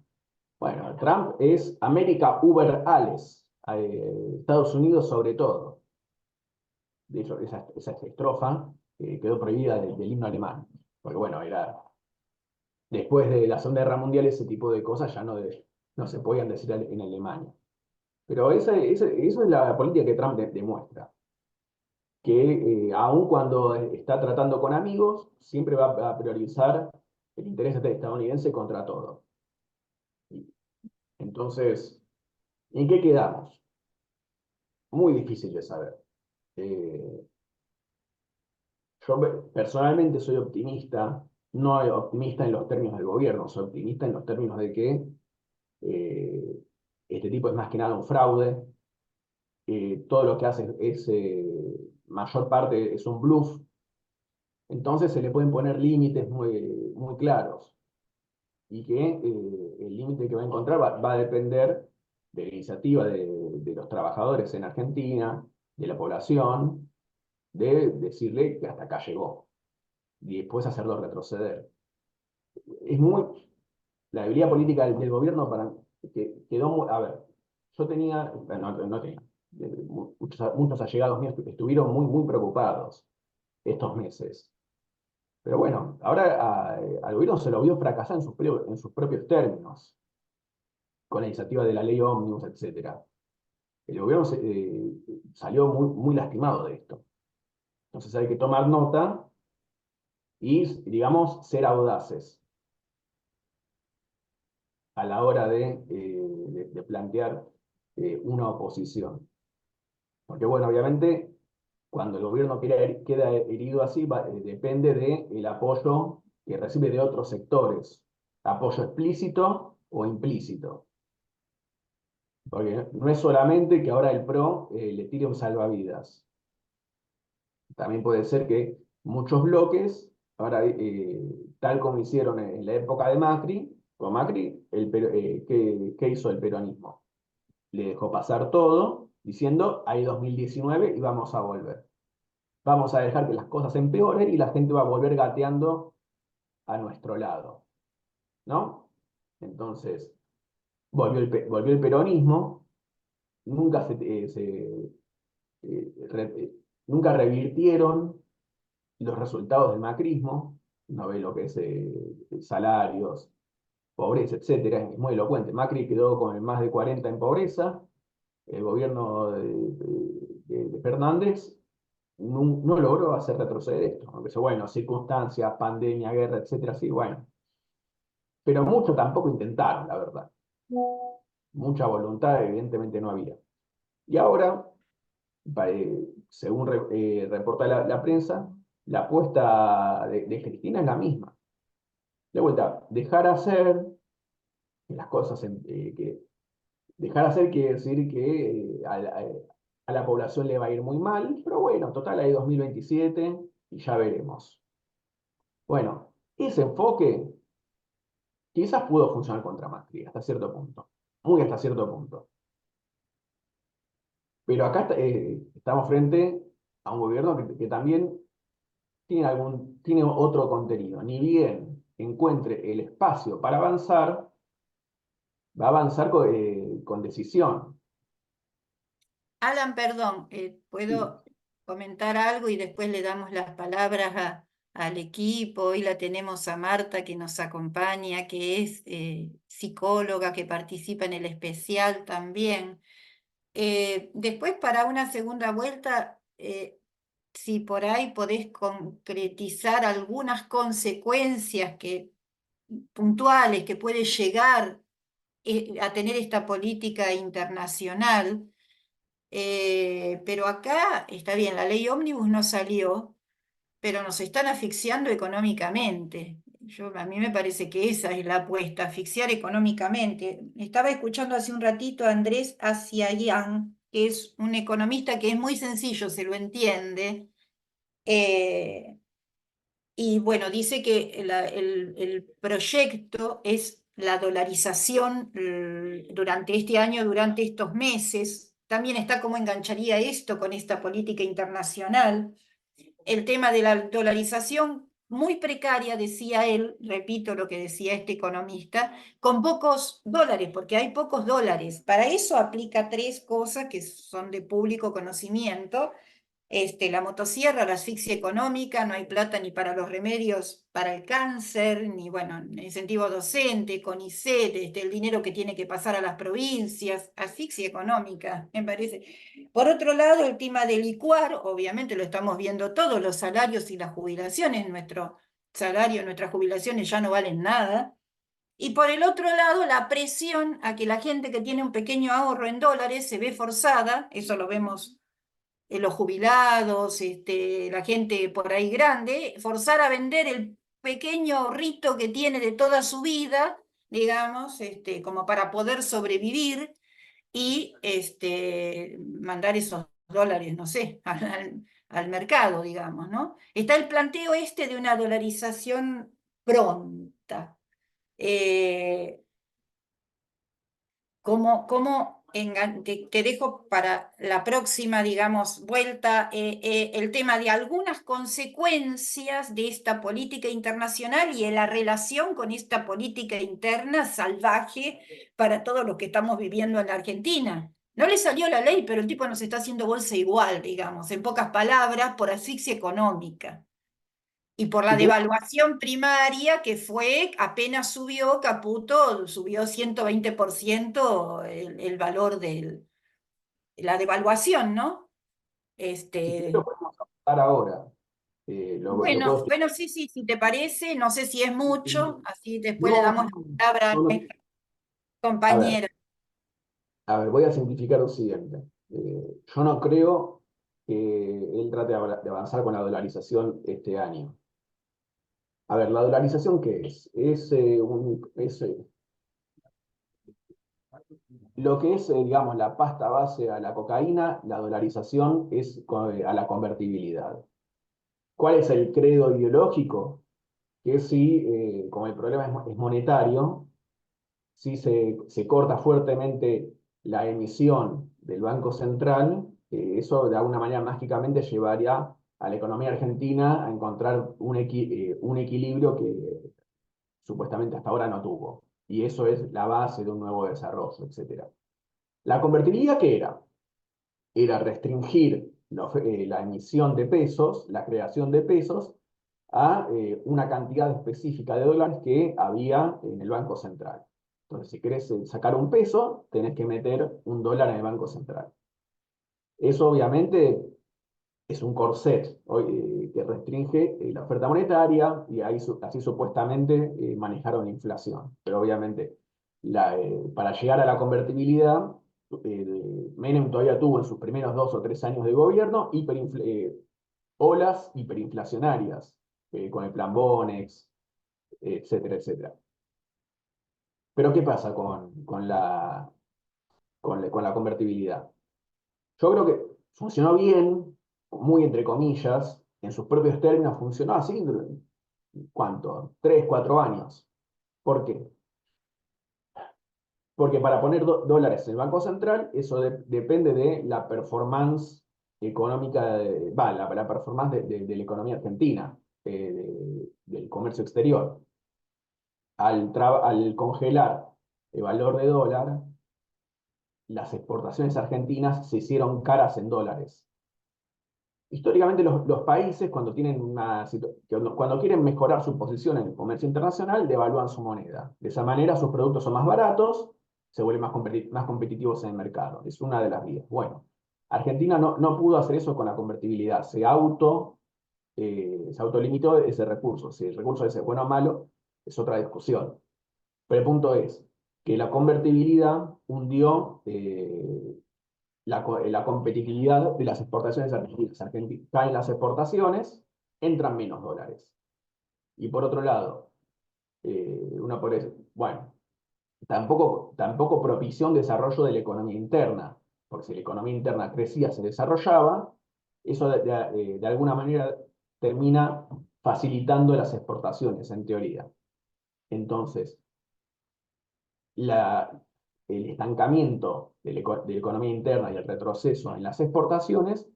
bueno, Trump es América über alles, Estados Unidos sobre todo. De hecho, esa estrofa quedó prohibida del himno alemán, porque bueno, después de la Segunda Guerra Mundial ese tipo de cosas ya no se podían decir en Alemania. Pero eso es la política que Trump demuestra, que aun cuando está tratando con amigos, siempre va a priorizar el interés estadounidense contra todo. Entonces, ¿en qué quedamos? Muy difícil de saber. Personalmente soy optimista, no optimista en los términos del gobierno, soy optimista en los términos de que eh, este tipo es más que nada un fraude, todo lo que hace es, mayor parte es un bluff, entonces se le pueden poner límites muy claros y que el límite que va a encontrar va a depender de la iniciativa de los trabajadores en Argentina, de la población, de decirle que hasta acá llegó y después hacerlo retroceder. Es muy, la debilidad política del gobierno que quedó muy, a ver, yo tenía, no tenía, muchos allegados míos estuvieron muy preocupados estos meses. Pero bueno, ahora al gobierno se lo vio fracasar en sus propios términos, con la iniciativa de la ley ómnibus, etcétera. El gobierno salió muy lastimado de esto. Entonces hay que tomar nota y, digamos, ser audaces a la hora de plantear una oposición. Porque, bueno, obviamente, cuando el gobierno queda herido así, depende del apoyo que recibe de otros sectores, apoyo explícito o implícito. Porque no es solamente que ahora el PRO le tire un salvavidas. También puede ser que muchos bloques, ahora, tal como hicieron en la época de Macri, con Macri, ¿qué hizo el peronismo? Le dejó pasar todo, diciendo, hay 2019 y vamos a volver. Vamos a dejar que las cosas empeoren y la gente va a volver gateando a nuestro lado, ¿no? Entonces, volvió el peronismo, nunca nunca revirtieron los resultados del macrismo, no ve lo que es salarios, pobreza, etcétera, es muy elocuente. Macri quedó con el más de 40 en pobreza, el gobierno de Fernández no logró hacer retroceder esto, aunque bueno, circunstancias, pandemia, guerra, etcétera, sí, bueno. Pero mucho tampoco intentaron, la verdad. Mucha voluntad evidentemente no había. Y ahora, según reporta la prensa, la apuesta de Cristina es la misma. De vuelta, dejar hacer las cosas, dejar hacer quiere decir que a la población le va a ir muy mal, pero bueno, total, hay 2027 y ya veremos. Bueno, ese enfoque quizás pudo funcionar contra Macri hasta cierto punto, muy hasta cierto punto. Pero acá estamos frente a un gobierno que también tiene otro contenido. Ni bien encuentre el espacio para avanzar, va a avanzar con decisión. Alan, perdón, Sí. ¿puedo comentar algo y después le damos las palabras al equipo? Hoy la tenemos a Marta que nos acompaña, que es psicóloga, que participa en el especial también. Después para una segunda vuelta, si por ahí podés concretizar algunas consecuencias puntuales que puede llegar a tener esta política internacional. Pero acá está bien, la ley ómnibus no salió, pero nos están asfixiando económicamente. A mí me parece que esa es la apuesta, asfixiar económicamente. Estaba escuchando hace un ratito a Andrés Asiayan, que es un economista que es muy sencillo, se lo entiende. eh, y bueno, dice que el proyecto es la dolarización durante este año, durante estos meses. También está cómo engancharía esto con esta política internacional. El tema de la dolarización, muy precaria, decía él, repito lo que decía este economista, con pocos dólares, porque hay pocos dólares. Para eso aplica tres cosas que son de público conocimiento. La motosierra, la asfixia económica, no hay plata ni para los remedios para el cáncer, ni bueno, incentivo docente, CONICET, el dinero que tiene que pasar a las provincias, asfixia económica, me parece. Por otro lado, el tema del licuar, obviamente lo estamos viendo todos, los salarios y las jubilaciones, nuestro salario, nuestras jubilaciones ya no valen nada. Y por el otro lado, la presión a que la gente que tiene un pequeño ahorro en dólares se ve forzada, eso lo vemos los jubilados, la gente por ahí grande, forzar a vender el pequeño ahorrito que tiene de toda su vida, digamos, como para poder sobrevivir y mandar esos dólares, no sé, al mercado, digamos, ¿no? Está el planteo de una dolarización pronta. Eh, te dejo para la próxima, digamos, vuelta el tema de algunas consecuencias de esta política internacional y de la relación con esta política interna salvaje para todo lo que estamos viviendo en la Argentina. No le salió la ley, pero el tipo nos está haciendo bolsa igual, digamos, en pocas palabras, por asfixia económica. Y por la Y creo devaluación primaria que fue, apenas subió, Caputo, subió 120% el valor de la devaluación, ¿no? si querés lo Este, podemos hablar ahora. Lo puedo bueno, explicar. bueno, sí, sí, si te parece, no sé si es mucho, así después le No, damos la no, palabra a no, no. nuestra A ver, compañera. voy a simplificar lo siguiente. Yo no creo que él trate de avanzar con la dolarización este año. A ver, ¿la dolarización qué es? Lo que es, digamos, la pasta base a la cocaína, la dolarización es a la convertibilidad. ¿Cuál es el credo ideológico? Que si, como el problema es monetario, si se corta fuertemente la emisión del Banco Central, eso de alguna manera mágicamente llevaría a la economía argentina a encontrar un equilibrio que supuestamente hasta ahora no tuvo. Y eso es la base de un nuevo desarrollo, etcétera. ¿La convertibilidad qué era? Era restringir la emisión de pesos, la creación de pesos, a una cantidad específica de dólares que había en el Banco Central. Entonces, si querés sacar un peso, tenés que meter un dólar en el Banco Central. Eso obviamente es un corset que restringe la oferta monetaria y ahí, así supuestamente manejaron la inflación. Pero obviamente para llegar a la convertibilidad, Menem todavía tuvo en sus primeros 2 o 3 años de gobierno olas hiperinflacionarias con el plan Bonex, etcétera, etcétera. Pero ¿qué pasa con la convertibilidad? Yo creo que funcionó bien, muy entre comillas, en sus propios términos funcionó así, ¿cuánto? 3, 4 años. ¿Por qué? Porque para poner dólares en el Banco Central, eso depende de la performance económica, la performance de la economía argentina, del comercio exterior. Al congelar el valor de dólar, las exportaciones argentinas se hicieron caras en dólares. Históricamente los países cuando quieren mejorar su posición en el comercio internacional, devalúan su moneda. De esa manera sus productos son más baratos, se vuelven más competitivos en el mercado. Es una de las vías. Bueno, Argentina no pudo hacer eso con la convertibilidad. Se autolimitó ese recurso. Si el recurso es bueno o malo, es otra discusión. Pero el punto es que la convertibilidad hundió la competitividad de las exportaciones argentinas. Caen las exportaciones, entran menos dólares. Y por otro lado, bueno, tampoco propició un desarrollo de la economía interna, porque si la economía interna crecía, se desarrollaba, eso de alguna manera termina facilitando las exportaciones, en teoría. Entonces, la, el estancamiento de la economía interna y el retroceso en las exportaciones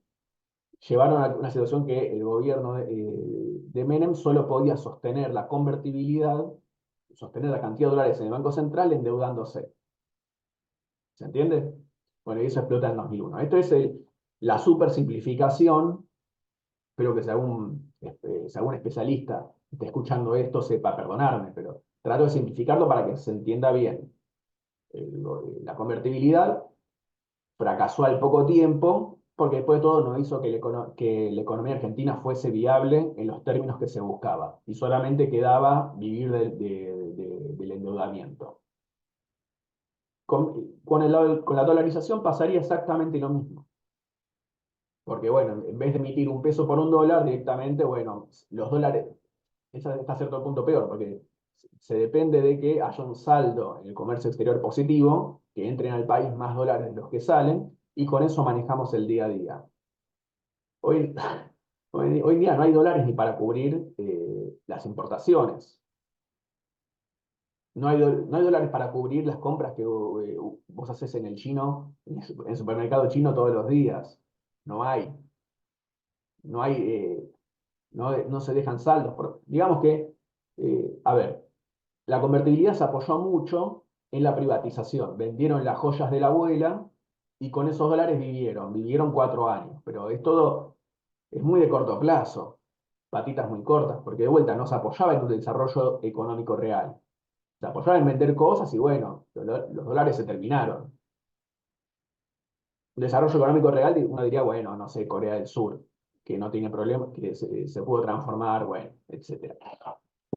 llevaron a una situación que el gobierno de Menem solo podía sostener la convertibilidad, sostener la cantidad de dólares en el Banco Central endeudándose. ¿Se entiende? Bueno, y eso explota en 2001. Esto es la super simplificación. Espero que si algún especialista esté escuchando esto sepa perdonarme, pero trato de simplificarlo para que se entienda bien. La convertibilidad fracasó al poco tiempo, porque después de todo no hizo que la economía argentina fuese viable en los términos que se buscaba, y solamente quedaba vivir del endeudamiento. Con la dolarización pasaría exactamente lo mismo. Porque, bueno, en vez de emitir un peso por un dólar directamente, bueno, los dólares, esa está a cierto punto peor, porque se depende de que haya un saldo en el comercio exterior positivo, que entren al país más dólares de los que salen, y con eso manejamos el día a día. Hoy, hoy en día no hay dólares ni para cubrir las importaciones. No hay dólares para cubrir las compras que vos haces en el chino, en el supermercado chino todos los días. No hay. No hay, no se dejan saldos. Digamos que, a ver, la convertibilidad se apoyó mucho en la privatización. Vendieron las joyas de la abuela y con esos dólares vivieron 4 años. Pero es muy de corto plazo, patitas muy cortas, porque de vuelta no se apoyaba en un desarrollo económico real. Se apoyaba en vender cosas y bueno, los dólares se terminaron. Un desarrollo económico real, uno diría, bueno, no sé, Corea del Sur, que no tiene problemas, que se pudo transformar, bueno, etcétera.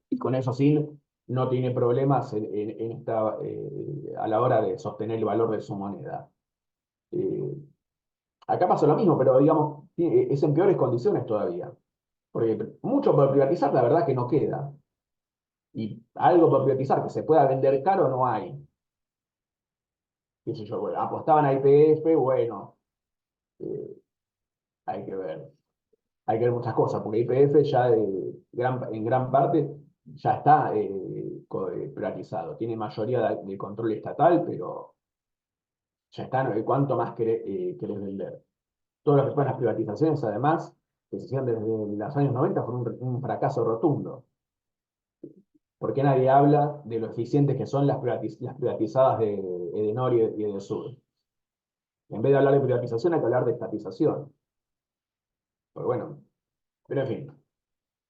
Y con eso sí, no tiene problemas a la hora de sostener el valor de su moneda. Eh, Acá pasa lo mismo, pero digamos, es en peores condiciones todavía. Porque mucho por privatizar, la verdad que no queda. Y algo por privatizar que se pueda vender caro no hay. Qué sé yo, bueno, apostaban a YPF, bueno, eh, hay que ver. Hay que ver muchas cosas, porque YPF ya en gran parte ya está privatizado. Tiene mayoría de control estatal, pero ya está, ¿no? ¿Cuánto más querés vender? Todas las que fueron las privatizaciones, además, que se hicieron desde los años 90, fueron un fracaso rotundo. ¿Por qué nadie habla de lo eficientes que son las privatizadas de Edenor y de Edesur? En vez de hablar de privatización, hay que hablar de estatización. Pero bueno, pero en fin,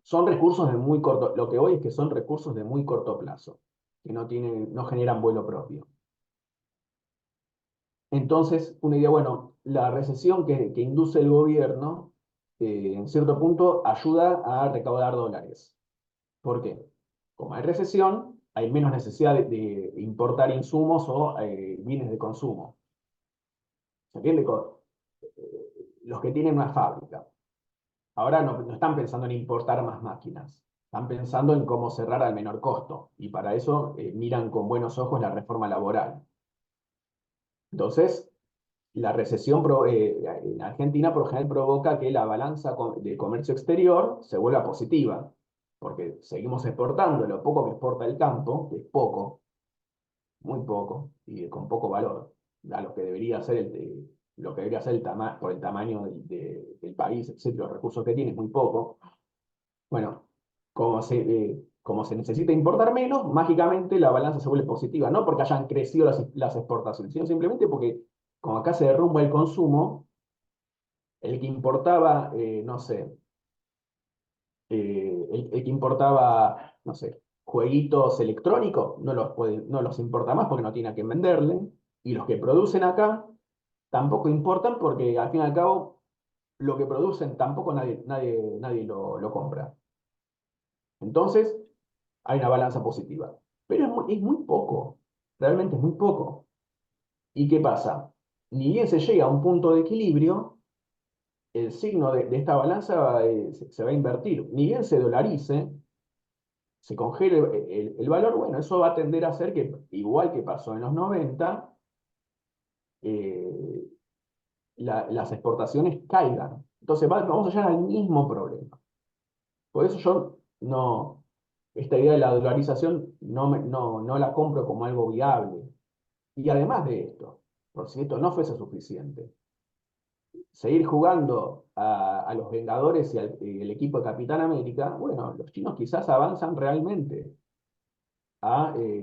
son recursos de muy corto, lo que hoy es que son recursos de muy corto plazo, que no generan vuelo propio. Entonces, una idea, bueno, la recesión que induce el gobierno, en cierto punto, ayuda a recaudar dólares. ¿Por qué? Como hay recesión, hay menos necesidad de importar insumos o bienes de consumo. ¿Se entiende? Los que tienen una fábrica. Ahora no están pensando en importar más máquinas. Están pensando en cómo cerrar al menor costo. Y para eso miran con buenos ojos la reforma laboral. Entonces, la recesión en Argentina por lo general provoca que la balanza de comercio exterior se vuelva positiva, porque seguimos exportando lo poco que exporta el campo, que es poco, muy poco, y con poco valor, a lo que debería ser lo que debería ser por el tamaño del país, etcétera, los recursos que tiene es muy poco. Bueno, como se necesita importar menos, mágicamente la balanza se vuelve positiva, no porque hayan crecido las exportaciones, sino simplemente porque como acá se derrumba el consumo, el que importaba, no sé, el que importaba, no sé, jueguitos electrónicos, no los importa más porque no tiene a quién venderle, y los que producen acá tampoco importan porque al fin y al cabo lo que producen tampoco nadie lo compra. Entonces, hay una balanza positiva. Pero es muy poco, realmente es muy poco. ¿Y qué pasa? Ni bien se llega a un punto de equilibrio, el signo de esta balanza se va a invertir. Ni bien se dolarice, se congele el valor, bueno, eso va a tender a hacer que, igual que pasó en los 90, eh, las exportaciones caigan. Entonces vamos a llegar al mismo problema. Por eso yo esta idea de la dolarización no la compro como algo viable. Y además de esto, por si esto no fuese suficiente, seguir jugando a los Vengadores y el equipo de Capitán América, bueno, los chinos quizás avanzan realmente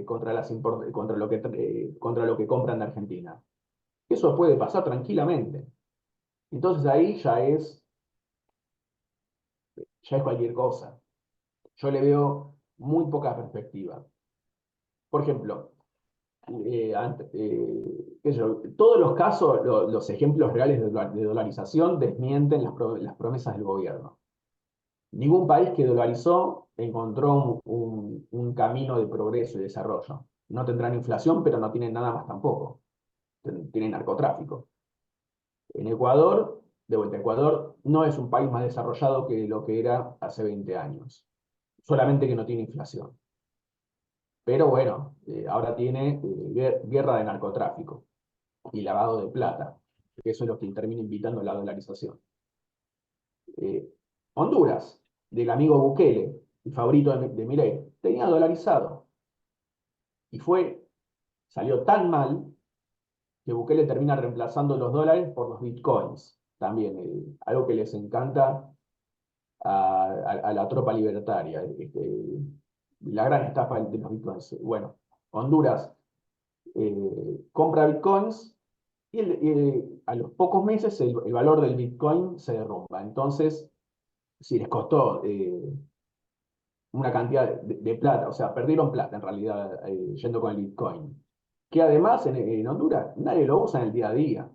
contra lo que compran de Argentina. Eso puede pasar tranquilamente. Entonces ahí ya es cualquier cosa. Yo le veo muy poca perspectiva. Por ejemplo, qué sé yo, todos los casos, los ejemplos reales de dolarización desmienten las promesas del gobierno. Ningún país que dolarizó encontró un camino de progreso y desarrollo. No tendrán inflación, pero no tienen nada más tampoco. Tienen narcotráfico. En Ecuador De vuelta, Ecuador no es un país más desarrollado que lo que era hace 20 años, solamente que no tiene inflación. Pero bueno, ahora tiene guerra de narcotráfico y lavado de plata, que eso es lo que termina invitando a la dolarización. Eh, Honduras, del amigo Bukele, el favorito de Milei, tenía dolarizado. Y salió tan mal que Bukele termina reemplazando los dólares por los bitcoins. También, algo que les encanta a la tropa libertaria. La gran estafa de los bitcoins. Bueno, Honduras compra bitcoins y a los pocos meses el valor del bitcoin se derrumba. Entonces, si les costó una cantidad de plata, o sea, perdieron plata en realidad yendo con el bitcoin, que además en Honduras nadie lo usa en el día a día.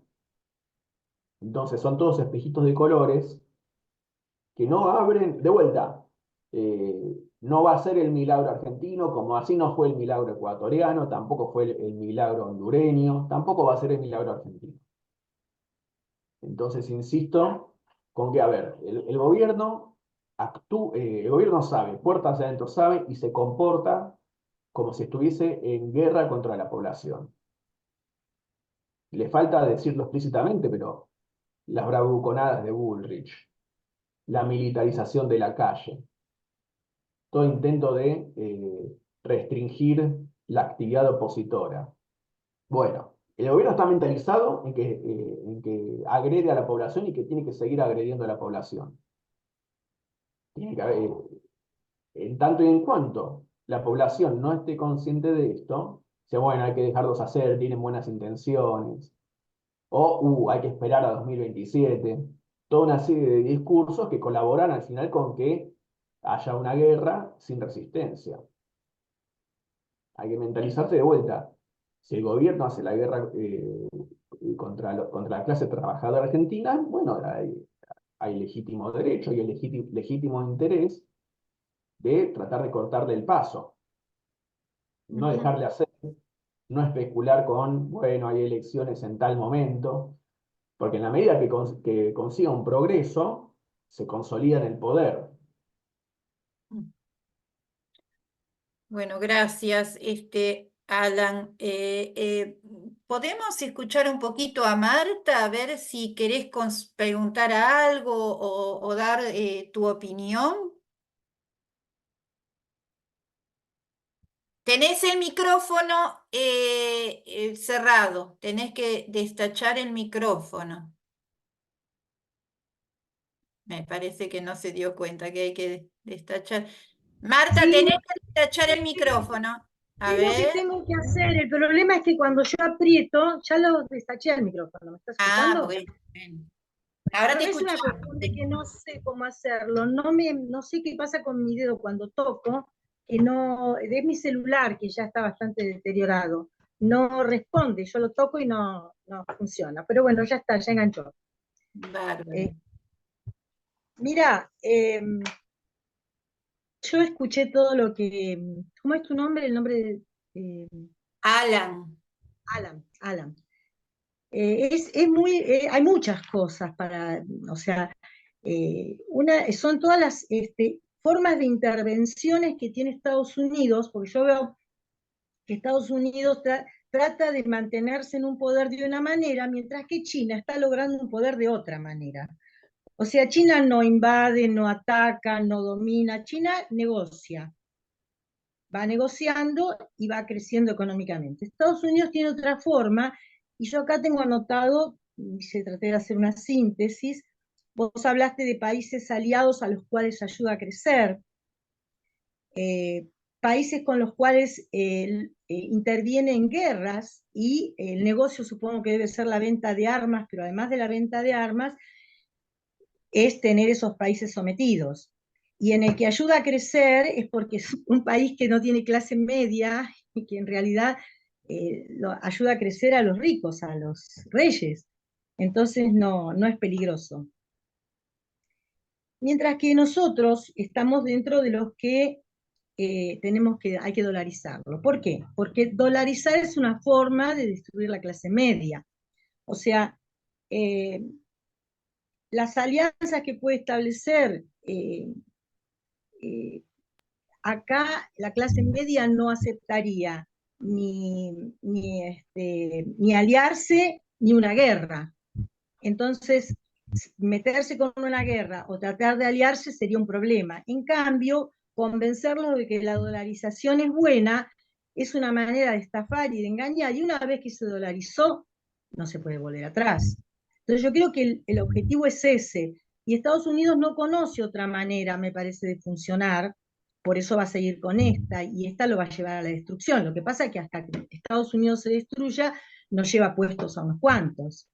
Entonces son todos espejitos de colores que no abren, de vuelta, no va a ser el milagro argentino, como así no fue el milagro ecuatoriano, tampoco fue el milagro hondureño, tampoco va a ser el milagro argentino. Entonces, insisto, con que, a ver, el gobierno el gobierno sabe, puertas adentro sabe y se comporta como si estuviese en guerra contra la población. Le falta decirlo explícitamente, pero las bravuconadas de Bullrich, la militarización de la calle, todo intento de restringir la actividad opositora. Bueno, el gobierno está mentalizado en que agrede a la población y que tiene que seguir agrediendo a la población. Tiene que en tanto y en cuanto la población no esté consciente de esto, dice, bueno, hay que dejarlos hacer, tienen buenas intenciones, o hay que esperar a 2027, toda una serie de discursos que colaboran al final con que haya una guerra sin resistencia. Hay que mentalizarse de vuelta. Si el gobierno hace la guerra contra la clase trabajadora argentina, bueno, hay legítimo derecho y hay legítimo interés de tratar de cortarle el paso, no dejarle hacer, no especular con, bueno, hay elecciones en tal momento, porque en la medida que consiga un progreso, se consolida en el poder. Bueno, gracias, Alan. ¿Podemos escuchar un poquito a Marta a ver si querés preguntar algo o dar tu opinión? Tenés el micrófono cerrado, tenés que destachar el micrófono. Me parece que no se dio cuenta que hay que destachar. Marta, Sí, tenés que destachar el micrófono. A es lo que ver. tengo que hacer. El problema es que cuando yo aprieto, ya lo destaché el micrófono. ¿Me estás Ah, escuchando? bueno. Ahora No, te es una escuchamos. cuestión de que no sé cómo hacerlo. No sé qué pasa con mi dedo cuando toco, que no, es mi celular que ya está bastante deteriorado. No responde, yo lo toco y no funciona. Pero bueno, ya está, ya enganchó. Bárbaro. Mira, yo escuché todo lo que. ¿Cómo es tu nombre? El nombre de. Alan. Alan. Es muy, hay muchas cosas para, o sea, son todas las formas de intervenciones que tiene Estados Unidos, porque yo veo que Estados Unidos trata de mantenerse en un poder de una manera, mientras que China está logrando un poder de otra manera. O sea, China no invade, no ataca, no domina, China negocia, va negociando y va creciendo económicamente. Estados Unidos tiene otra forma, y yo acá tengo anotado, y se traté de hacer una síntesis, vos hablaste de países aliados a los cuales ayuda a crecer, países con los cuales interviene en guerras, y el negocio supongo que debe ser la venta de armas, pero además de la venta de armas, es tener esos países sometidos. Y en el que ayuda a crecer es porque es un país que no tiene clase media y que en realidad ayuda a crecer a los ricos, a los reyes. Entonces no es peligroso. Mientras que nosotros estamos dentro de los que hay que dolarizarlo. ¿Por qué? Porque dolarizar es una forma de destruir la clase media. O sea, las alianzas que puede establecer acá la clase media no aceptaría ni aliarse ni una guerra. Entonces, meterse con una guerra o tratar de aliarse sería un problema. En cambio, convencerlos de que la dolarización es buena es una manera de estafar y de engañar, y una vez que se dolarizó, no se puede volver atrás. Entonces yo creo que el objetivo es ese, y Estados Unidos no conoce otra manera, me parece, de funcionar, por eso va a seguir con esta, y esta lo va a llevar a la destrucción. Lo que pasa es que hasta que Estados Unidos se destruya, nos lleva puestos a unos cuantos.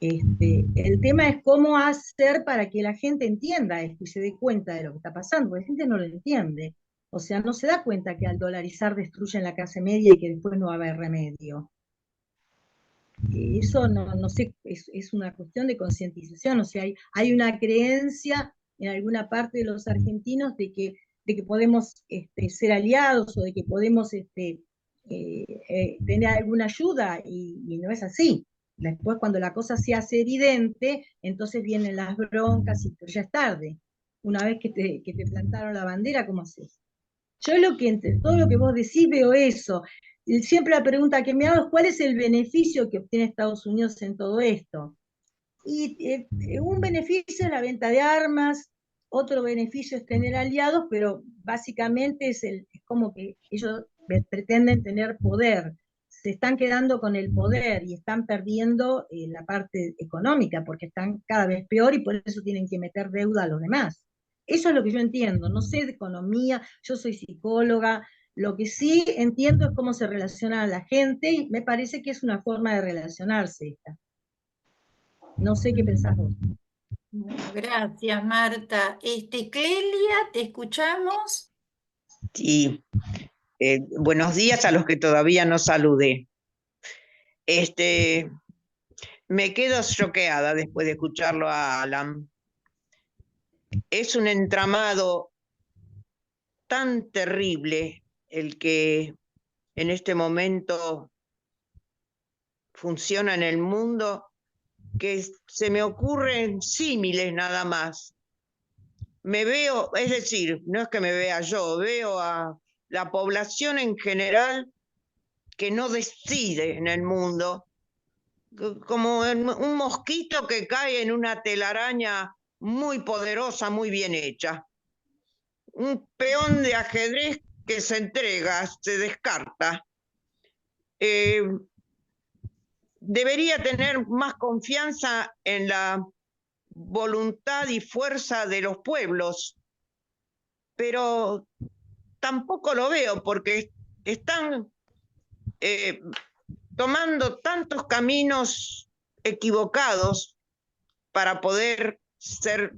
El tema es cómo hacer para que la gente entienda esto y se dé cuenta de lo que está pasando, porque la gente no lo entiende. O sea, no se da cuenta que al dolarizar destruyen la clase media y que después no va a haber remedio. Eso no sé, es una cuestión de concientización. O sea, hay una creencia en alguna parte de los argentinos de que podemos ser aliados o de que podemos tener alguna ayuda, y no es así. Después, cuando la cosa se hace evidente, entonces vienen las broncas, pero ya es tarde. Una vez que te plantaron la bandera, ¿cómo haces? Yo entre todo lo que vos decís veo eso. Y siempre la pregunta que me hago es ¿cuál es el beneficio que obtiene Estados Unidos en todo esto? Y un beneficio es la venta de armas, otro beneficio es tener aliados, pero básicamente es como que ellos pretenden tener poder. Se están quedando con el poder y están perdiendo la parte económica, porque están cada vez peor y por eso tienen que meter deuda a los demás. Eso es lo que yo entiendo. No sé de economía, yo soy psicóloga. Lo que sí entiendo es cómo se relaciona a la gente, y me parece que es una forma de relacionarse esta. No sé qué pensás vos. Gracias, Marta. Clelia, te escuchamos. Sí, buenos días a los que todavía no saludé. Me quedo choqueada después de escucharlo a Alan. Es un entramado tan terrible el que en este momento funciona en el mundo, que se me ocurren símiles nada más. Me veo, es decir, no es que me vea yo, veo a la población en general que no decide en el mundo, como un mosquito que cae en una telaraña muy poderosa, muy bien hecha. Un peón de ajedrez que se entrega, se descarta. Debería tener más confianza en la voluntad y fuerza de los pueblos, pero tampoco lo veo porque están tomando tantos caminos equivocados para poder ser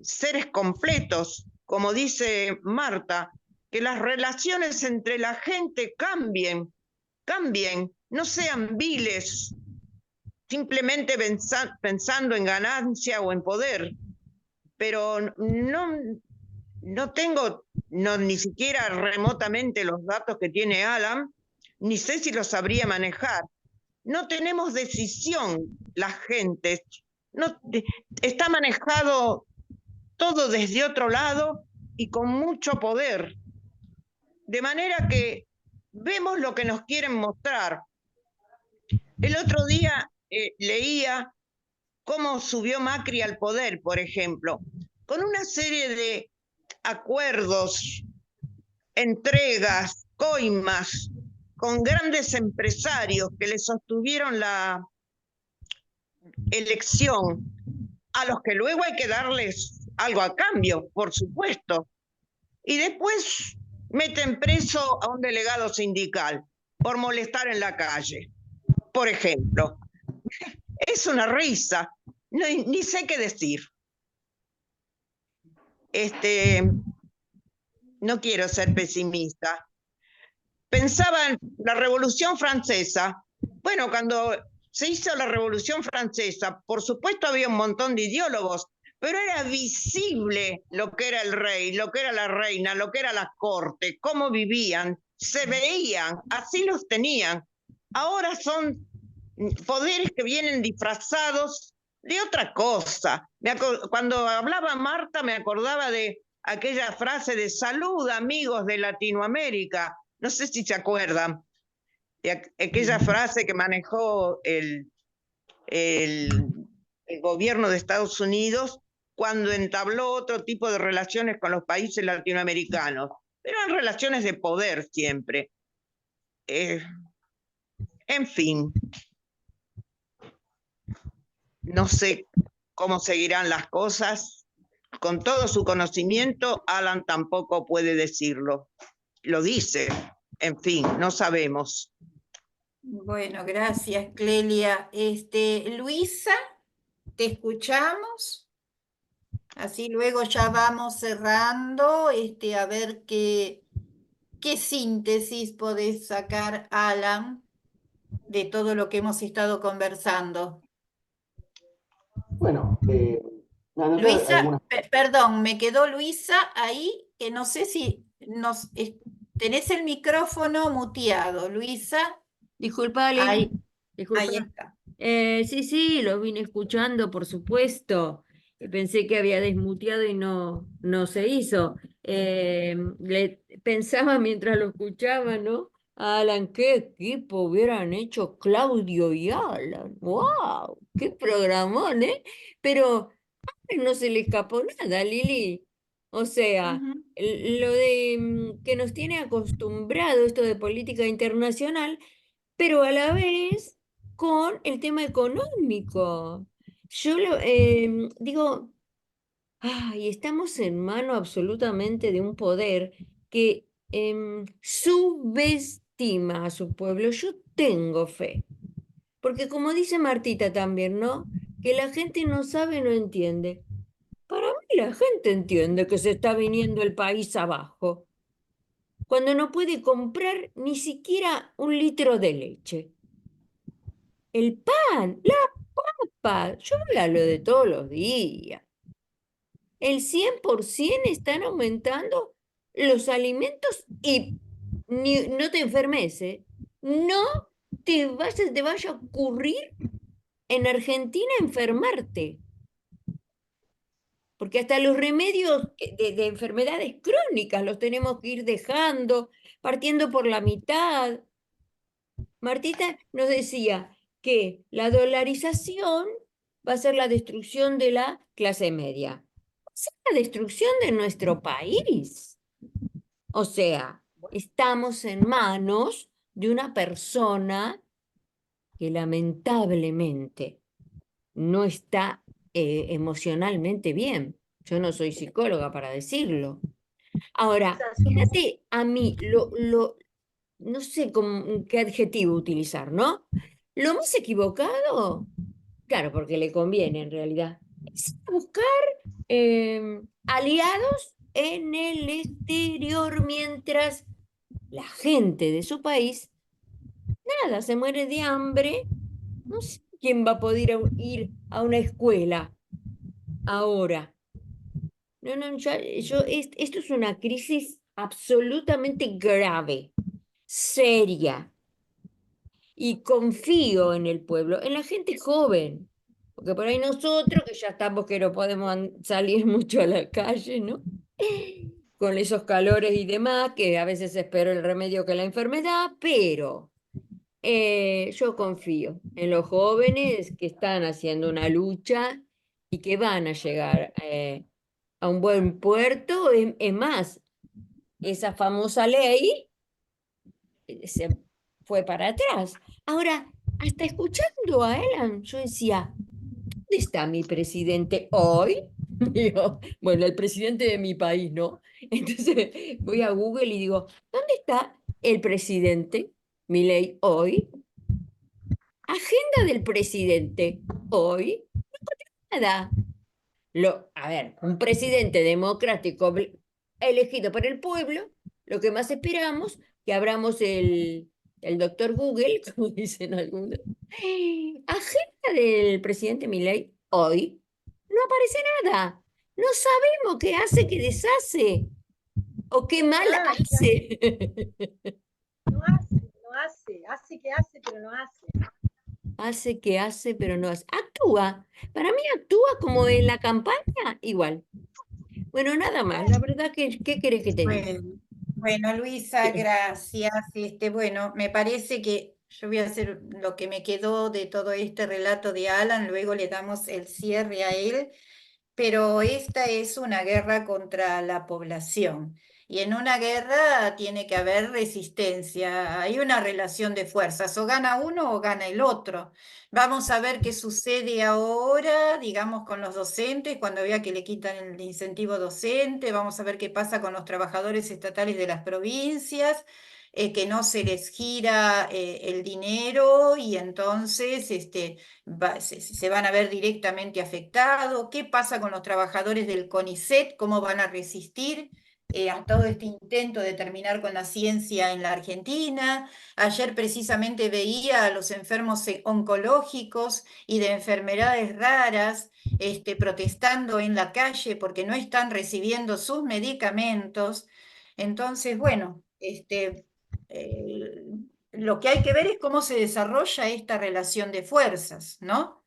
seres completos, como dice Marta, que las relaciones entre la gente cambien, no sean viles, simplemente pensando en ganancia o en poder. Pero no tengo ni siquiera remotamente los datos que tiene Alan, ni sé si los sabría manejar. No tenemos decisión las gentes, está manejado todo desde otro lado y con mucho poder. De manera que vemos lo que nos quieren mostrar. El otro día leía cómo subió Macri al poder, por ejemplo, con una serie de acuerdos, entregas, coimas, con grandes empresarios que le sostuvieron la elección, a los que luego hay que darles algo a cambio, por supuesto. Y después meten preso a un delegado sindical por molestar en la calle, por ejemplo. Es una risa, ni sé qué decir. No quiero ser pesimista. Pensaba en la Revolución Francesa. Bueno, cuando se hizo la Revolución Francesa, por supuesto había un montón de ideólogos, pero era visible lo que era el rey, lo que era la reina, lo que era la corte, cómo vivían, se veían, así los tenían. Ahora son poderes que vienen disfrazados de otra cosa. Cuando hablaba Marta me acordaba de aquella frase de salud, amigos de Latinoamérica. No sé si se acuerdan de aquella frase que manejó el gobierno de Estados Unidos cuando entabló otro tipo de relaciones con los países latinoamericanos. Eran relaciones de poder siempre. En fin, no sé cómo seguirán las cosas. Con todo su conocimiento, Alan tampoco puede decirlo. Lo dice. En fin, no sabemos. Bueno, gracias, Clelia. Luisa, ¿te escuchamos? Así luego ya vamos cerrando, a ver qué síntesis podés sacar, Alan, de todo lo que hemos estado conversando. Bueno, anoté Luisa, algunas. perdón, me quedó Luisa ahí, que no sé si tenés el micrófono muteado, Luisa. Disculpa, Ahí, Lili. Disculpa. ahí está. Sí, sí, lo vine escuchando, por supuesto. Pensé que había desmuteado y no se hizo. Pensaba mientras lo escuchaba, ¿no? Alan, qué equipo hubieran hecho Claudio y Alan. ¡Wow! ¡Qué programón, eh! Pero no se le escapó nada, Lili. O sea, Ujú. lo de que nos tiene acostumbrado esto de política internacional, pero a la vez con el tema económico. Yo digo, ay, estamos en mano absolutamente de un poder que subestima a su pueblo. Yo tengo fe, porque como dice Martita también, ¿no? Que la gente no sabe, no entiende. Para mí la gente entiende que se está viniendo el país abajo, cuando no puede comprar ni siquiera un litro de leche. El pan, la papa, yo hablo de todos los días. El 100% están aumentando los alimentos y no te enfermes, ¿eh? No te vaya a ocurrir en Argentina enfermarte, porque hasta los remedios de enfermedades crónicas los tenemos que ir dejando, partiendo por la mitad. Martita nos decía que la dolarización va a ser la destrucción de la clase media. Va a ser la destrucción de nuestro país. O sea, estamos en manos de una persona que lamentablemente no está emocionalmente bien. Yo no soy psicóloga para decirlo. Ahora, fíjate a mí, no sé qué adjetivo utilizar, ¿no? Lo más equivocado, claro, porque le conviene en realidad, es buscar aliados en el exterior mientras la gente de su país, nada, se muere de hambre. No sé quién va a poder ir a una escuela ahora. No, no, esto es una crisis absolutamente grave, seria. Y confío en el pueblo, en la gente joven, porque por ahí nosotros, que ya estamos que no podemos salir mucho a la calle, ¿no? Con esos calores y demás, que a veces espero el remedio que la enfermedad, pero yo confío en los jóvenes que están haciendo una lucha y que van a llegar a un buen puerto. Es más, esa famosa ley se fue para atrás. Ahora, hasta escuchando a Alan, yo decía, ¿dónde está mi presidente hoy? Digo, bueno, el presidente de mi país, ¿no? Entonces voy a Google y digo, ¿dónde está el presidente Milei hoy? Agenda del presidente hoy, nada. A ver, un presidente democrático elegido por el pueblo, lo que más esperamos, que abramos el doctor Google, como dicen algunos. Agenda del presidente Milei hoy, no aparece nada. No sabemos qué hace, qué deshace, o qué mal hace. Hace que hace, pero no hace. Hace que hace, pero no hace. Actúa actúa. Para mí actúa como en la campaña, igual. Bueno, nada más. La verdad que, ¿qué querés que te diga? Bueno, bueno, Luisa, gracias. Bueno, me parece que yo voy a hacer lo que me quedó de todo este relato de Alan, luego le damos el cierre a él, pero esta es una guerra contra la población. Y en una guerra tiene que haber resistencia, hay una relación de fuerzas, o gana uno o gana el otro. Vamos a ver qué sucede ahora, digamos, con los docentes, cuando vea que le quitan el incentivo docente, vamos a ver qué pasa con los trabajadores estatales de las provincias, que no se les gira el dinero y entonces se van a ver directamente afectados. ¿Qué pasa con los trabajadores del CONICET? ¿Cómo van a resistir a todo este intento de terminar con la ciencia en la Argentina? Ayer precisamente veía a los enfermos oncológicos y de enfermedades raras protestando en la calle porque no están recibiendo sus medicamentos. Entonces, bueno, eh, lo que hay que ver es cómo se desarrolla esta relación de fuerzas, ¿no?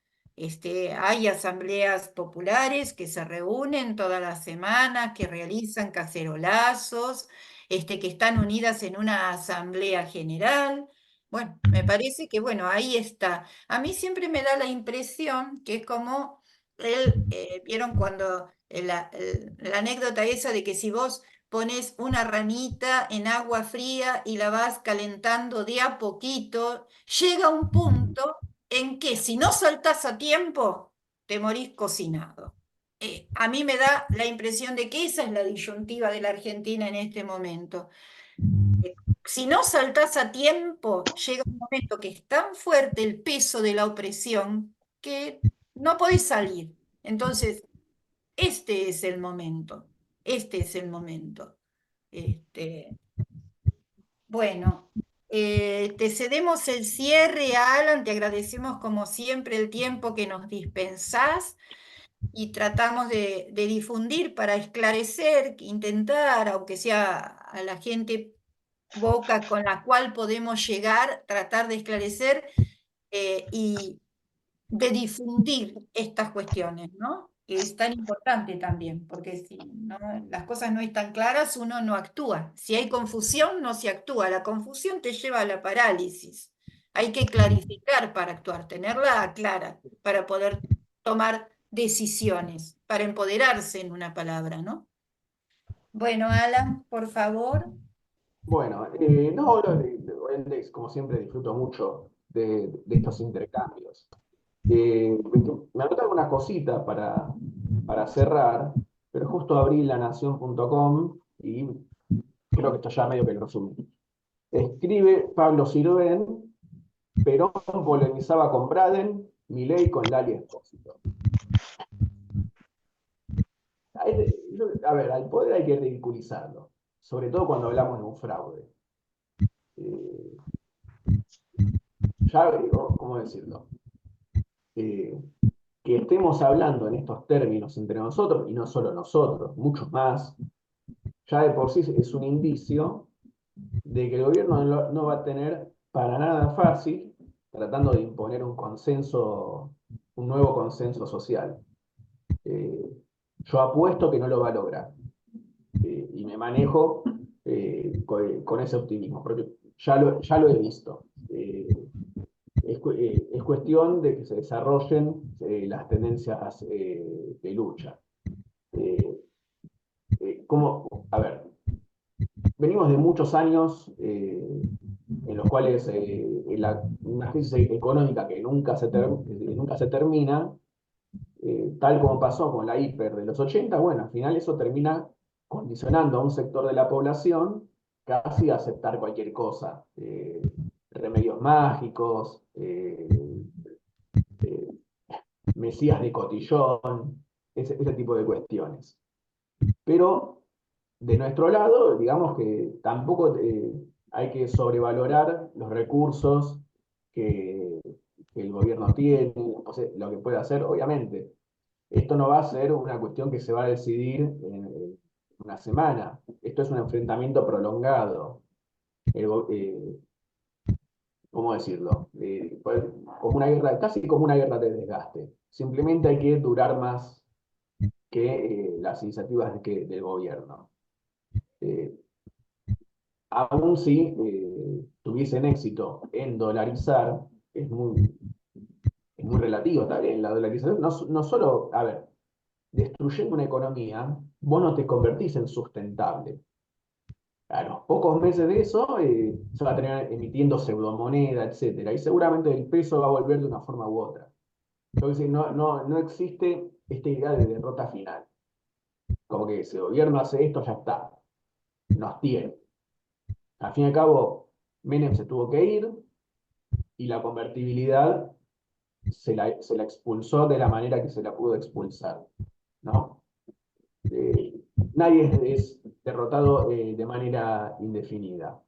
Hay asambleas populares que se reúnen todas las semanas, que realizan cacerolazos, que están unidas en una asamblea general. Bueno, me parece que, bueno, ahí está. A mí siempre me da la impresión que es como ¿vieron cuando la anécdota esa de que si vos pones una ranita en agua fría y la vas calentando de a poquito, llega un punto en que si no saltás a tiempo, te morís cocinado. A mí me da la impresión de que esa es la disyuntiva de la Argentina en este momento. Si no saltás a tiempo, llega un momento que es tan fuerte el peso de la opresión que no podés salir. Entonces, este es el momento, este es el momento. Este, bueno, te cedemos el cierre, Alan, te agradecemos como siempre el tiempo que nos dispensás y tratamos de difundir para esclarecer, intentar, aunque sea a la gente boca con la cual podemos llegar, tratar de esclarecer y de difundir estas cuestiones, ¿no? Que es tan importante también, porque si no, las cosas no están claras, uno no actúa. Si hay confusión, no se actúa. La confusión te lleva a la parálisis. Hay que clarificar para actuar, tenerla clara para poder tomar decisiones, para empoderarse en una palabra, ¿no? Bueno, Alan, por favor. Bueno, no, obviamente, como siempre, disfruto mucho de estos intercambios. Me anoté algunas cositas para cerrar, pero justo abrí lanación.com y creo que esto ya medio que lo resumí. Escribe Pablo Sirven: Perón polemizaba con Braden, Milei con Lali Espósito. A ver, al poder hay que ridiculizarlo, sobre todo cuando hablamos de un fraude. Eh, ya digo, ¿cómo decirlo? Que estemos hablando en estos términos entre nosotros, y no solo nosotros, muchos más, ya de por sí es un indicio de que el gobierno no va a tener para nada fácil tratando de imponer un consenso, un nuevo consenso social. Yo apuesto que no lo va a lograr. Y me manejo con ese optimismo, porque ya lo he visto. Es cuestión de que se desarrollen las tendencias de lucha. A ver, venimos de muchos años en los cuales una crisis económica que nunca se termina, tal como pasó con la hiper de los 80, bueno, al final eso termina condicionando a un sector de la población casi a aceptar cualquier cosa. Remedios mágicos, eh, mesías de cotillón, ese tipo de cuestiones. Pero de nuestro lado, digamos que tampoco hay que sobrevalorar los recursos que el gobierno tiene, o sea, lo que puede hacer, obviamente. Esto no va a ser una cuestión que se va a decidir en una semana. Esto es un enfrentamiento prolongado. ¿Cómo decirlo? como una guerra, casi como una guerra de desgaste. Simplemente hay que durar más que las iniciativas del gobierno. Aún si tuviesen éxito en dolarizar, es muy relativo también. La dolarización no solo, a ver, destruyendo una economía, vos no te convertís en sustentable. A los pocos meses de eso, se va a tener emitiendo pseudomoneda, etcétera, y seguramente el peso va a volver de una forma u otra. Entonces, no existe esta idea de derrota final. Como que si el gobierno hace esto, ya está. Nos tiene. Al fin y al cabo, Menem se tuvo que ir y la convertibilidad se la expulsó de la manera que se la pudo expulsar, ¿no? Nadie es derrotado de manera indefinida.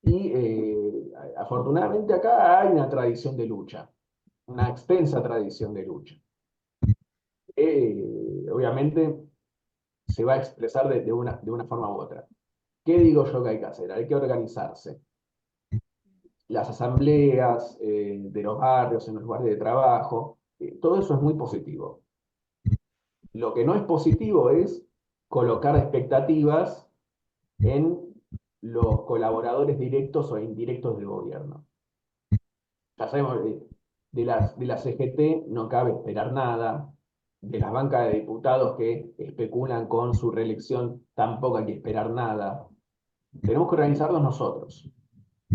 Y afortunadamente acá hay una tradición de lucha, una extensa tradición de lucha. Obviamente se va a expresar de una forma u otra. ¿Qué digo yo que hay que hacer? Hay que organizarse. Las asambleas de los barrios, en los lugares de trabajo, todo eso es muy positivo. Lo que no es positivo es colocar expectativas en los colaboradores directos o indirectos del gobierno. Ya sabemos, de la CGT no cabe esperar nada, de las bancas de diputados que especulan con su reelección tampoco hay que esperar nada. Tenemos que organizarnos nosotros.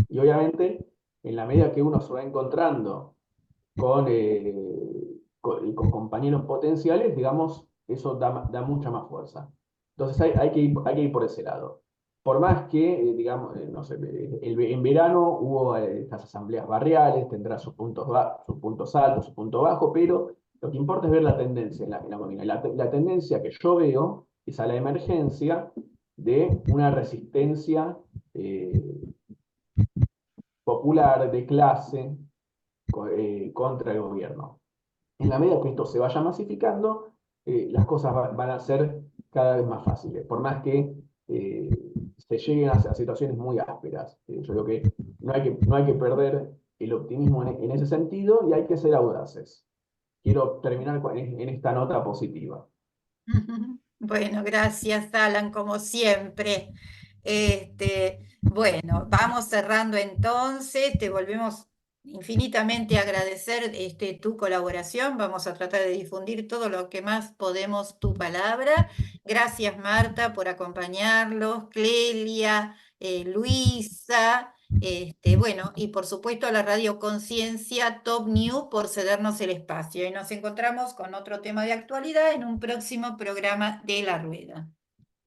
Y obviamente, en la medida que uno se va encontrando con compañeros potenciales, digamos, eso da mucha más fuerza. Entonces hay que ir por ese lado. Por más que, digamos, no sé, en verano hubo estas asambleas barriales, tendrá sus puntos altos, sus puntos bajos, pero lo que importa es ver la tendencia en la movida. La tendencia que yo veo es a la emergencia de una resistencia popular, de clase, contra el gobierno. En la medida que esto se vaya masificando, las cosas van a ser cada vez más fáciles, por más que se lleguen a situaciones muy ásperas. Yo creo que no hay que perder el optimismo en ese sentido y hay que ser audaces. Quiero terminar en esta nota positiva. Bueno, gracias, Alan, como siempre. Bueno, vamos cerrando entonces, te volvemos infinitamente a agradecer tu colaboración, vamos a tratar de difundir todo lo que más podemos tu palabra. Gracias, Marta, por acompañarlos, Clelia, Luisa. Bueno, y por supuesto a la Radio Conciencia Top New por cedernos el espacio. Y nos encontramos con otro tema de actualidad en un próximo programa de La Rueda.